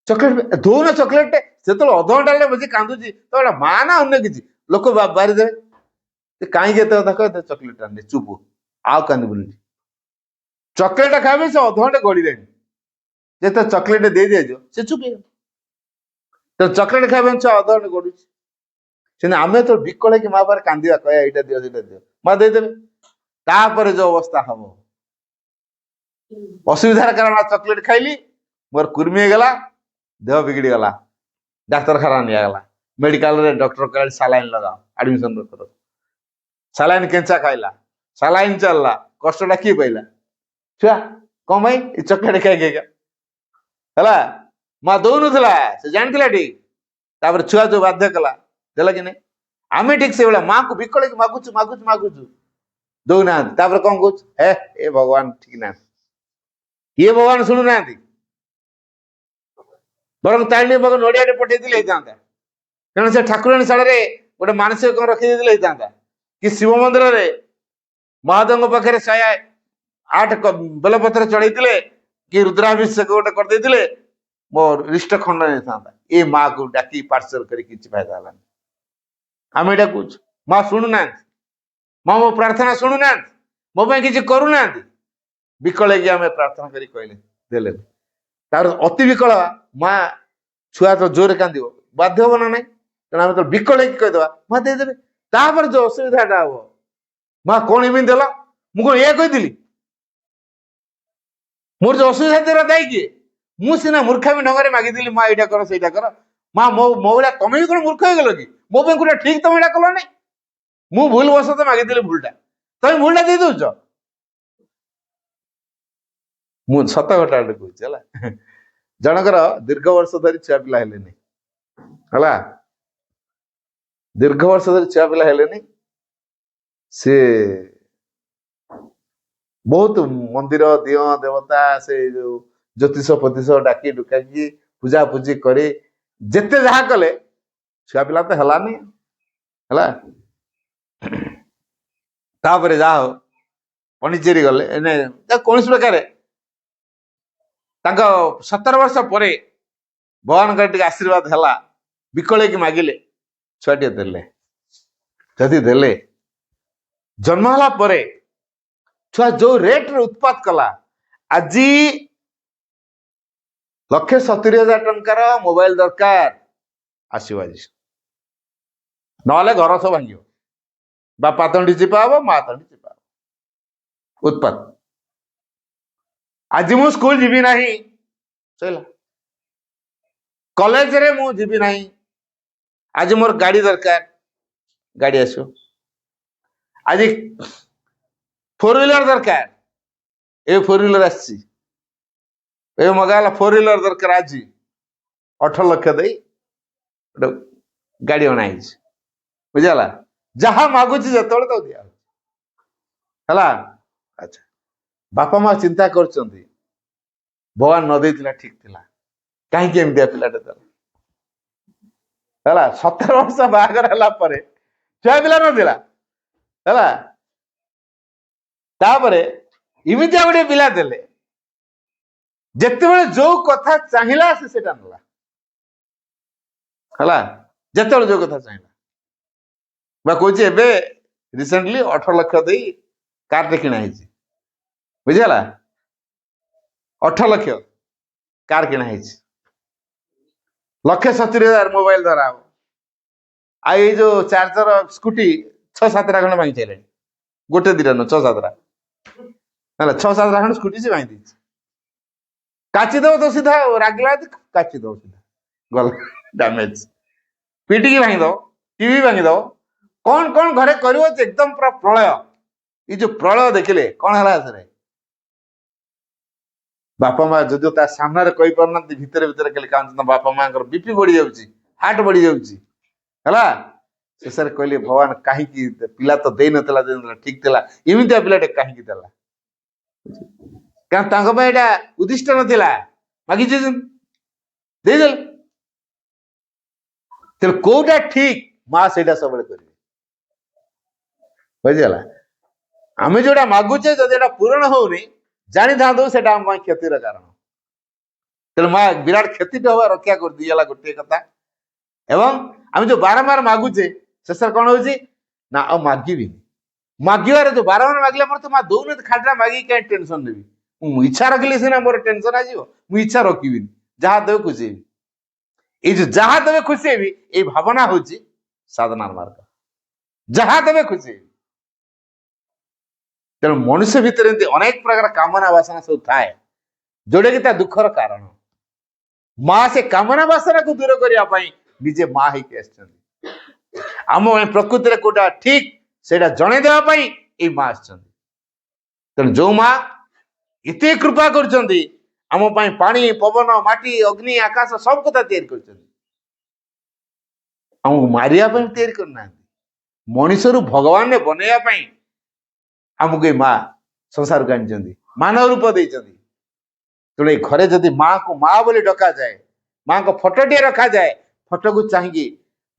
ଚକୋଲେଟ ଦଉନ ଚକୋଲେଟ ସେତେବେଳେ ଅଧଘଣ୍ଟା ବସି କାନ୍ଦୁଛି ତ ଏଟା ମା ନା ଅନ୍ୟ କିଛି ଲୋକ ବାରିଦେବେ କାହିଁକି ଏତେ କଥା କହ ଚକୋଲେଟ ଆଣିଲେ ଚୁପ ଆଉ କାନ୍ଦିବୁନି ଚକୋଲେଟ ଖାଇବେ ସେ ଅଧଘଣ୍ଟେ ଗଡିଲେଣି ଯେତେ ଚକୋଲେଟ ଦେଇ ଦିଆଯିବ ସେ ଚୁପ୍ ହେଇଗଲା। ତ ଚକୋଲେଟ ଖାଇବା ପାଇଁ ଛୁଆ ଅଧଘଣ୍ଟେ ଗଡୁଛି। ସେମିତି ଆମେ ତ ବିକଳ ହେଇକି ମା ପାଖରେ କାନ୍ଦିବା, କହିବା ଏଇଟା ଦିଅ ସେଇଟା ଦିଅ, ମା ଦେଇଦେବେ। ତାପରେ ଯୋଉ ଅବସ୍ଥା ହବ, ଅସୁବିଧାର କାରଣ ଚକୋଲେଟ ଖାଇଲି, ମୋର କୁର୍ମି ହେଇଗଲା, ଦେହ ବିଗିଡି ଗଲା, ଡାକ୍ତରଖାନା ନିଆଗଲା, ମେଡିକାଲରେ ଡକ୍ଟର କହିଲେ ସାଲାଇନ ଲଗାଅ, ଆଡମିସନ କର। ସାଲାଇନ କେଞ୍ଚା ଖାଇଲା, ସାଲାଇନ ଚାଲିଲା, କଷ୍ଟଟା କିଏ ପାଇଲା? ଛୁଆ। କଣ ପାଇଁ? ଏ ଚକୋଲେଟ ଖାଇକି ହେଲା। ମା ଦଉନଥିଲା, ସେ ଜାଣିଥିଲା ଠିକ, ତାପରେ ଛୁଆ ଯୋଉ ବାଧ୍ୟ କଲା, ଦେଲା କି ନାଇଁ? ଆମେ ଠିକ ସେଇଭଳିଆ ମାକୁ ବିକଳେଇକି ମାଗୁଛୁ ମାଗୁଛୁ ମାଗୁଛୁ, ଦଉନାହାନ୍ତି। ତାପରେ କଣ କହୁଛୁ? ଏ ଭଗବାନ ଠିକ ନାହାନ୍ତି, ଇଏ ଭଗବାନ ଶୁଣୁନାହାନ୍ତି। ବରଂ ତାରିଣୀ ପାଖ ନଡିଆଟେ ପଠେଇଥିଲେ ହେଇଥାନ୍ତା, କାରଣ ସେ ଠାକୁରାଣୀ ଶାଳରେ ଗୋଟେ ମାନସିକ କଣ ରଖିଦେଇଥିଲେ ହେଇଥାନ୍ତା। କି ଶିବ ମନ୍ଦିରରେ ମହାଦେବଙ୍କ ପାଖରେ 108 ବେଲପତ୍ର ଚଢେଇଥିଲେ, କି ରୁଦ୍ରାଭିଷେକ ଗୋଟେ କରିଦେଇଥିଲେ, ମୋ ରିଷ୍ଟ ଖଣ୍ଡ ନେଇଥାନ୍ତା। ଏ ମାକୁ ଡାକି ପାର୍ସଲ କରି କିଛି ଫାଇଦା ହେଲାନି। ଆମେ ଏଇଟା କହୁଛୁ, ମା ଶୁଣୁନାହାନ୍ତି, ମା ମୋ ପ୍ରାର୍ଥନା ଶୁଣୁନାହାନ୍ତି, ମୋ ପାଇଁ କିଛି କରୁନାହାନ୍ତି। ବିକଳ ହେଇକି ଆମେ ପ୍ରାର୍ଥନା କରି କହିଲେ, ଦେଲେନି। ତାର ଅତି ବିକଳ ମା, ଛୁଆ ତ ଜୋରରେ କାନ୍ଦିବ, ବାଧ୍ୟ ହବ ନା ନାଇଁ? ତେଣୁ ଆମେ ତ ବିକଳ ହେଇକି କହିଦେବା, ମା ଦେଇଦେବେ। ତାପରେ ଯୋଉ ଅସୁବିଧାଟା ହବ, ମା କଣ ଏମିତି ଦେଲ, ମୁଁ କଣ ଏଇଆ କହିଥିଲି? ମୋର ଯୋଉ ଅସୁବିଧା ଦେଲା ଦାୟୀ କିଏ? ମୁଁ ସିନା ମୂର୍ଖାମୀ ଢଙ୍ଗରେ ମାଗିଥିଲି, ମା ଏଇଟା କର ସେଇଟା କର। ମା ମୋ ଭଳିଆ ତମେ ବି କଣ ମୂର୍ଖ ହେଇଗଲ କି? ମୋ ପାଇଁ କୋଉଟା ଠିକ ତମେ ଏଇଟା କଲନି? ମୁଁ ଭୁଲ ବଶତଃ ମାଗିଥିଲି ଭୁଲଟା, ତମେ ଭୁଲଟା ଦେଇ ଦଉଛ। ମୁଁ ସତ ଘଟଣା ଗୋଟେ କହୁଛି ହେଲା। ଜଣଙ୍କର ଦୀର୍ଘ ବର୍ଷ ଧରି ଛୁଆ ପିଲା ହେଲେନି ହେଲା। ଦୀର୍ଘ ବର୍ଷ ଧରି ଛୁଆ ପିଲା ହେଲେନି। ସେ ବହୁତ ମନ୍ଦିର ଦିଅ ଦେବତା, ସେ ଯୋଉ ଜ୍ୟୋତିଷ ଫତିଷ ଡାକି ଡୁକାକି ପୂଜା ପୂଜି କରି ଯେତେ ଯାହା କଲେ, ଛୁଆ ପିଲା ତ ହେଲାନି ହେଲା। ତାପରେ ଯାହା ହଉ ପଣ୍ଡିଚେରୀ ଗଲେ, କୌଣସି ପ୍ରକାରେ ତାଙ୍କ 17 ବର୍ଷ ପରେ ଭଗବାନଙ୍କର ଟିକେ ଆଶୀର୍ବାଦ ହେଲା, ବିକଳେଇକି ମାଗିଲେ, ଛୁଆଟିଏ ଦେଲେ। ଯଦି ଦେଲେ, ଜନ୍ମ ହେଲା ପରେ ଛୁଆ ଯୋଉ ରେଟରେ ଉତ୍ପାତ କଲା, ଆଜି 1,70,000 ଟଙ୍କାର ମୋବାଇଲ ଦରକାର, ଆସିବ ଆଜି, ନହେଲେ ଘର ସବୁ ଭାଙ୍ଗିବ, ବାପା ତଣ୍ଡି ଚିପା ହବ, ମା ତଣ୍ଡି ଚିପା ହବ। ଉତ୍ପାତ। ଆଜି ମୁଁ ସ୍କୁଲ ଯିବି ନାହିଁ, ସଇଲା। କଲେଜରେ ମୁଁ ଯିବି ନାହିଁ, ଆଜି ମୋର ଗାଡି ଦରକାର, ଗାଡି ଆସିବ। ଆଜି 4 ହ୍ୱିଲର ଦରକାର, ଏ 4 ହ୍ୱିଲର ଆସିଛି। ଏ ମଗା ହେଲା 4 ହ୍ୱିଲର ଦରକାର, ଆଜି 18 ଲକ୍ଷ ଦେଇ ଗୋଟେ ଗାଡି ଅଣା ହେଇଛି, ବୁଝିଗଲା। ଯାହା ମାଗୁଛି ଯେତେବେଳେ ତାକୁ ଦିଆ ହେଲା। ଆଚ୍ଛା, ବାପା ମା ଚିନ୍ତା କରୁଛନ୍ତି, ଭଗବାନ ନ ଦେଇଥିଲା ଠିକ ଥିଲା, କାହିଁକି ଏମିତିଆ ପିଲାଟେ ଦେଲା ହେଲା। 17 ବର୍ଷ ବାହାଘର ହେଲା ପରେ ଛୁଆ ପିଲା ନଥିଲା ହେଲା। ତାପରେ ଏମିତିଆ ଗୋଟେ ପିଲା ଦେଲେ, ଯେତେବେଳେ ଯୋଉ କଥା ଚାହିଁଲା ସେ ସେଟା ନେଲା ହେଲା। ଯେତେବେଳେ ଯୋଉ କଥା ଚାହିଁଲା, ବା କହୁଛି ଏବେ ରିସେଣ୍ଟଲି 18 ଲକ୍ଷ ଦେଇ କାରଟେ କିଣା ହେଇଛି, ବୁଝିଗଲା। 18 ଲକ୍ଷ କାର କିଣା ହେଇଛି, 1,70,000 ମୋବାଇଲ ଧରା ହବ। ଆଉ ଏଇ ଯୋଉ ଚାର୍ଜର ସ୍କୁଟି 6-7ଟା ଖଣ୍ଡେ ଭାଙ୍ଗି ସାରିଲେଣି, ଗୋଟେ ଦିଟା ନୁହଁ, 6-7ଟା ହେଲା। 6-7ଟା ଖଣ୍ଡେ ସ୍କୁଟି ସେ ଭାଙ୍ଗି ଦେଇଛି। କାଚିଦବ ତ ସିଧା, ରାଗିଲା କାଚିଦବ ସିଧା, ଗଲା ଡ୍ୟାମେଜ। ପିଟିକି ଭାଙ୍ଗିଦବ, ଟିଭି ଭାଙ୍ଗିଦବ, କଣ କଣ ଘରେ କରିବ ଯେ ଏକଦମ ପୁରା ପ୍ରଳୟ। ଏଇ ଯୋଉ ପ୍ରଳୟ ଦେଖିଲେ କଣ ହେଲା ଏଥିରେ? ବାପା ମା ଯଦିଓ ତା ସାମ୍ନାରେ କହିପାରୁନାହାନ୍ତି, ଭିତରେ ଭିତରେ ଖାଲି କାନ୍ଦୁଛନ୍ତି। ବାପା ମାଙ୍କର ବିପି ବଢି ଯାଉଛି, ହାର୍ଟ ବଢି ଯାଉଛି ହେଲା। ଶେଷରେ କହିଲେ, ଭଗବାନ କାହିଁକି, ପିଲା ତ ଦେଇନଥିଲା, ଠିକ ଥିଲା, ଏମିତିଆ ପିଲାଟେ କାହିଁକି ଦେଲା? କାରଣ ତାଙ୍କ ପାଇଁ ଏଇଟା ଉଦ୍ଦିଷ୍ଟ ନଥିଲା, ମାଗିଛି ଦେଇଦେଲେ। ତେଣୁ କୋଉଟା ଠିକ, ମା ସେଇଟା ସବୁବେଳେ କରିବେ, ବୁଝିଗଲା। ଆମେ ଯୋଉଟା ମାଗୁଛେ, ଯଦି ଏଟା ପୂରଣ ହଉନି, ଜାଣିଥାନ୍ତୁ ସେଟା ଆମ ପାଇଁ କ୍ଷତିର କାରଣ। ତେଣୁ ମା ବିରାଟ କ୍ଷତିଟା ହବା ରକ୍ଷା କରିଦିଗଲା, ଗୋଟିଏ କଥା। ଏବଂ ଆମେ ଯୋଉ ବାରମ୍ବାର ମାଗୁଛେ, ଶେଷରେ କଣ ହଉଛି ନା ଆଉ ମାଗିବିନି। ମାଗିବାରେ ଯୋଉ ବାରମ୍ବାର ମାଗିଲା ପରେ ତ ମା ଦଉନନ୍ତି, ଖାଲିଟା ମାଗିକି କାହିଁ ଟେନସନ ନେବି, ମୁଁ ଇଚ୍ଛା ରଖିଲେ ସିନା ମୋର ଟେନସନ ଆସିବ। ମୁଁ ଇଚ୍ଛା ରଖିବିନି, ଯାହା ଦେବେ ଖୁସି ହେବି। ଏଇ ଯୋଉ ଯାହା ଦେବେ ଖୁସି ହେବି, ଏଇ ଭାବନା ହଉଛି ସାଧନାର ମାର୍ଗ। ଯାହା ଦେବେ ଖୁସି ହେବି। ତେଣୁ ମଣିଷ ଭିତରେ ଏମିତି ଅନେକ ପ୍ରକାର କାମନା ବାସନା ସବୁ ଥାଏ, ଯୋଉଟା କି ତା ଦୁଃଖର କାରଣ। ମା ସେ କାମନା ବାସନାକୁ ଦୂର କରିବା ପାଇଁ ନିଜେ ମା ହେଇକି ଆସିଛନ୍ତି। ଆମ ପ୍ରକୃତିରେ କୋଉଟା ଠିକ ସେଇଟା ଜଣେଇ ଦେବା ପାଇଁ ଏଇ ମା ଆସିଛନ୍ତି। ତେଣୁ ଯୋଉ ମା ଏତେ କୃପା କରୁଛନ୍ତି, ଆମ ପାଇଁ ପାଣି, ପବନ, ମାଟି, ଅଗ୍ନି, ଆକାଶ ସବୁ କଥା ତିଆରି କରିଛନ୍ତି। ଆମକୁ ମାରିବା ପାଇଁ ତିଆରି କରିନାହାନ୍ତି, ମଣିଷରୁ ଭଗବାନରେ ବନେଇବା ପାଇଁ ଆମକୁ ଏ ମା ସଂସାରକୁ ଆଣିଛନ୍ତି, ମାନବ ରୂପ ଦେଇଛନ୍ତି। ତେଣୁ ଏ ଘରେ ଯଦି ମାକୁ ମା ବୋଲି ଡକାଯାଏ, ମାଙ୍କ ଫଟୋଟିଏ ରଖାଯାଏ, ଫଟୋକୁ ଚାହିଁକି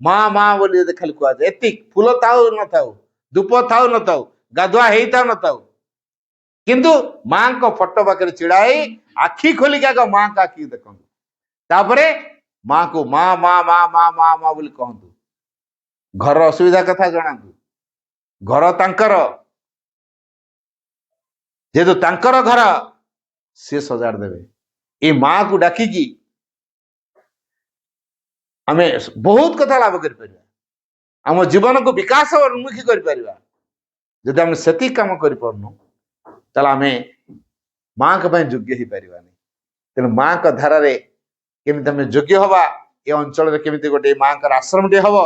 ମା ମା ବୋଲି ଯଦି ଖାଲି କୁହାଯାଏ, ଏତିକି। ଫୁଲ ଥାଉ ନଥାଉ, ଧୂପ ଥାଉ ନଥାଉ, ଗାଧୁଆ ହେଇଥାଉ ନଥାଉ, କିନ୍ତୁ ମାଙ୍କ ଫଟୋ ପାଖରେ ଛିଡା ହେଇ ଆଖି ଖୋଲିକି ଆଗ ମାଙ୍କ ଆଖି ଦେଖନ୍ତୁ, ତାପରେ ମାକୁ ମା ମା ମା ମା ମା ମା ବୋଲି କହନ୍ତୁ। ଘରର ଅସୁବିଧା କଥା ଜଣାନ୍ତୁ। ଘର ତାଙ୍କର, ଯେହେତୁ ତାଙ୍କର ଘର, ସିଏ ସଜାଡି ଦେବେ। ଏଇ ମାକୁ ଡାକିକି ଆମେ ବହୁତ କଥା ଲାଭ କରିପାରିବା, ଆମ ଜୀବନକୁ ବିକାଶ ଉନ୍ମୁଖୀ କରିପାରିବା। ଯଦି ଆମେ ସେତିକି କାମ କରିପାରୁନୁ, ତାହେଲେ ଆମେ ମାଙ୍କ ପାଇଁ ଯୋଗ୍ୟ ହେଇପାରିବାନି। ତେଣୁ ମାଙ୍କ ଧାରାରେ କେମିତି ଆମେ ଯୋଗ୍ୟ ହବା, ଏ ଅଞ୍ଚଳରେ କେମିତି ଗୋଟେ ମାଙ୍କର ଆଶ୍ରମଟିଏ ହବ,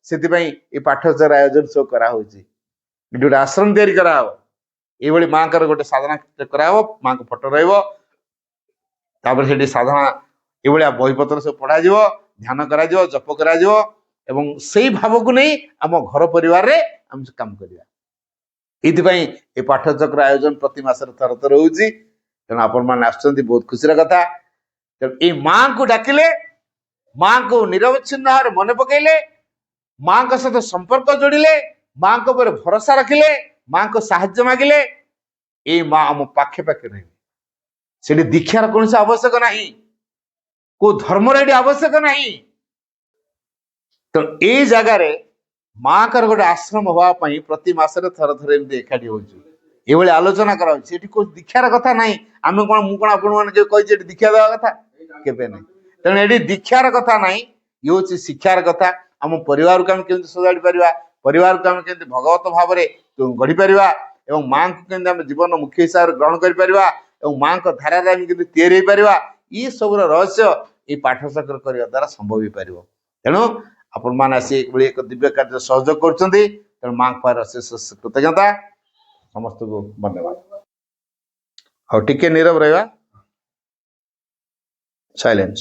ସେଥିପାଇଁ ଏ ପାଠଚର ଆୟୋଜନ ସବୁ କରାହଉଛି। ଏଠି ଗୋଟେ ଆଶ୍ରମ ତିଆରି କରାହବ, ଏଇଭଳି ମାଙ୍କର ଗୋଟେ ସାଧନା କରାହବ, ମାଙ୍କ ଫଟୋ ରହିବ, ତାପରେ ସେଠି ସାଧନା ଏଇଭଳିଆ ବହିପତ୍ର ସବୁ ପଢାଯିବ, ଧ୍ୟାନ କରାଯିବ, ଜପ କରାଯିବ, ଏବଂ ସେଇ ଭାବକୁ ନେଇ ଆମ ଘର ପରିବାରରେ ଆମେ କାମ କରିବା। ଏଇଥିପାଇଁ ଏ ପାଠଚକ୍ର ଆୟୋଜନ ପ୍ରତି ମାସରେ ଥରେ ଥରେ ହଉଛି। ତେଣୁ ଆପଣମାନେ ଆସୁଛନ୍ତି, ବହୁତ ଖୁସିର କଥା। ତେଣୁ ଏଇ ମାଙ୍କୁ ଡାକିଲେ, ମାଙ୍କୁ ନିରବଚ୍ଛିନ୍ନ ଭାବରେ ମନେ ପକେଇଲେ, ମାଙ୍କ ସହିତ ସମ୍ପର୍କ ଯୋଡ଼ିଲେ, ମାଙ୍କ ଉପରେ ଭରସା ରଖିଲେ, ମାଙ୍କ ସାହାଯ୍ୟ ମାଗିଲେ, ଏଇ ମା ଆମ ପାଖେ ପାଖେ ରହିବେ। ସେଠି ଦୀକ୍ଷାର କୌଣସି ଆବଶ୍ୟକ ନାହିଁ, କୋଉ ଧର୍ମର ଏଠି ଆବଶ୍ୟକ ନାହିଁ। ତେଣୁ ଏଇ ଜାଗାରେ ମାଙ୍କର ଗୋଟେ ଆଶ୍ରମ ହବା ପାଇଁ ପ୍ରତି ମାସରେ ଥରେ ଥରେ ଏମିତି ଏକାଠି ହଉଛୁ, ଏଇଭଳି ଆଲୋଚନା କରାହଉଛି। ଏଠି କୋଉ ଦୀକ୍ଷାର କଥା ନାହିଁ। ଆମେ କଣ, ମୁଁ କଣ ଆପଣମାନେ କେବେ କହିଛି ଏଠି ଦୀକ୍ଷା ଦେବା କଥା? କେବେ ନାହିଁ। ତେଣୁ ଏଠି ଦୀକ୍ଷାର କଥା ନାହିଁ, ଇଏ ହଉଛି ଶିକ୍ଷାର କଥା। ଆମ ପରିବାରକୁ ଆମେ କେମିତି ସଜାଡି ପାରିବା, ପରିବାରକୁ ଆମେ କେମିତି ଭଗବତ ଭାବରେ ଗଢିପାରିବା, ଏବଂ ମାଙ୍କୁ କେମିତି ଆମେ ଜୀବନ ମୁଖ୍ୟ ହିସାବରେ ଗ୍ରହଣ କରିପାରିବା, ଏବଂ ମାଙ୍କ ଧାରାରେ ଆମେ କେମିତି ତିଆରି ହେଇପାରିବା, ଇ ସବୁର ରହସ୍ୟ ଏଇ ପାଠଚକ୍ର କରିବା ଦ୍ୱାରା ସମ୍ଭବ ହେଇପାରିବ। ତେଣୁ ଆପଣମାନେ ଆସି ଏଭଳି ଏକ ଦିବ୍ୟ କାର୍ଯ୍ୟ ସହଯୋଗ କରୁଛନ୍ତି। ତେଣୁ ମାଙ୍କ ପାଖରେ ଅଶେଷ କୃତଜ୍ଞତା। ସମସ୍ତଙ୍କୁ ଧନ୍ୟବାଦ। ଆଉ ଟିକେ ନୀରବ ରହିବା, ସାଇଲେନ୍ସ।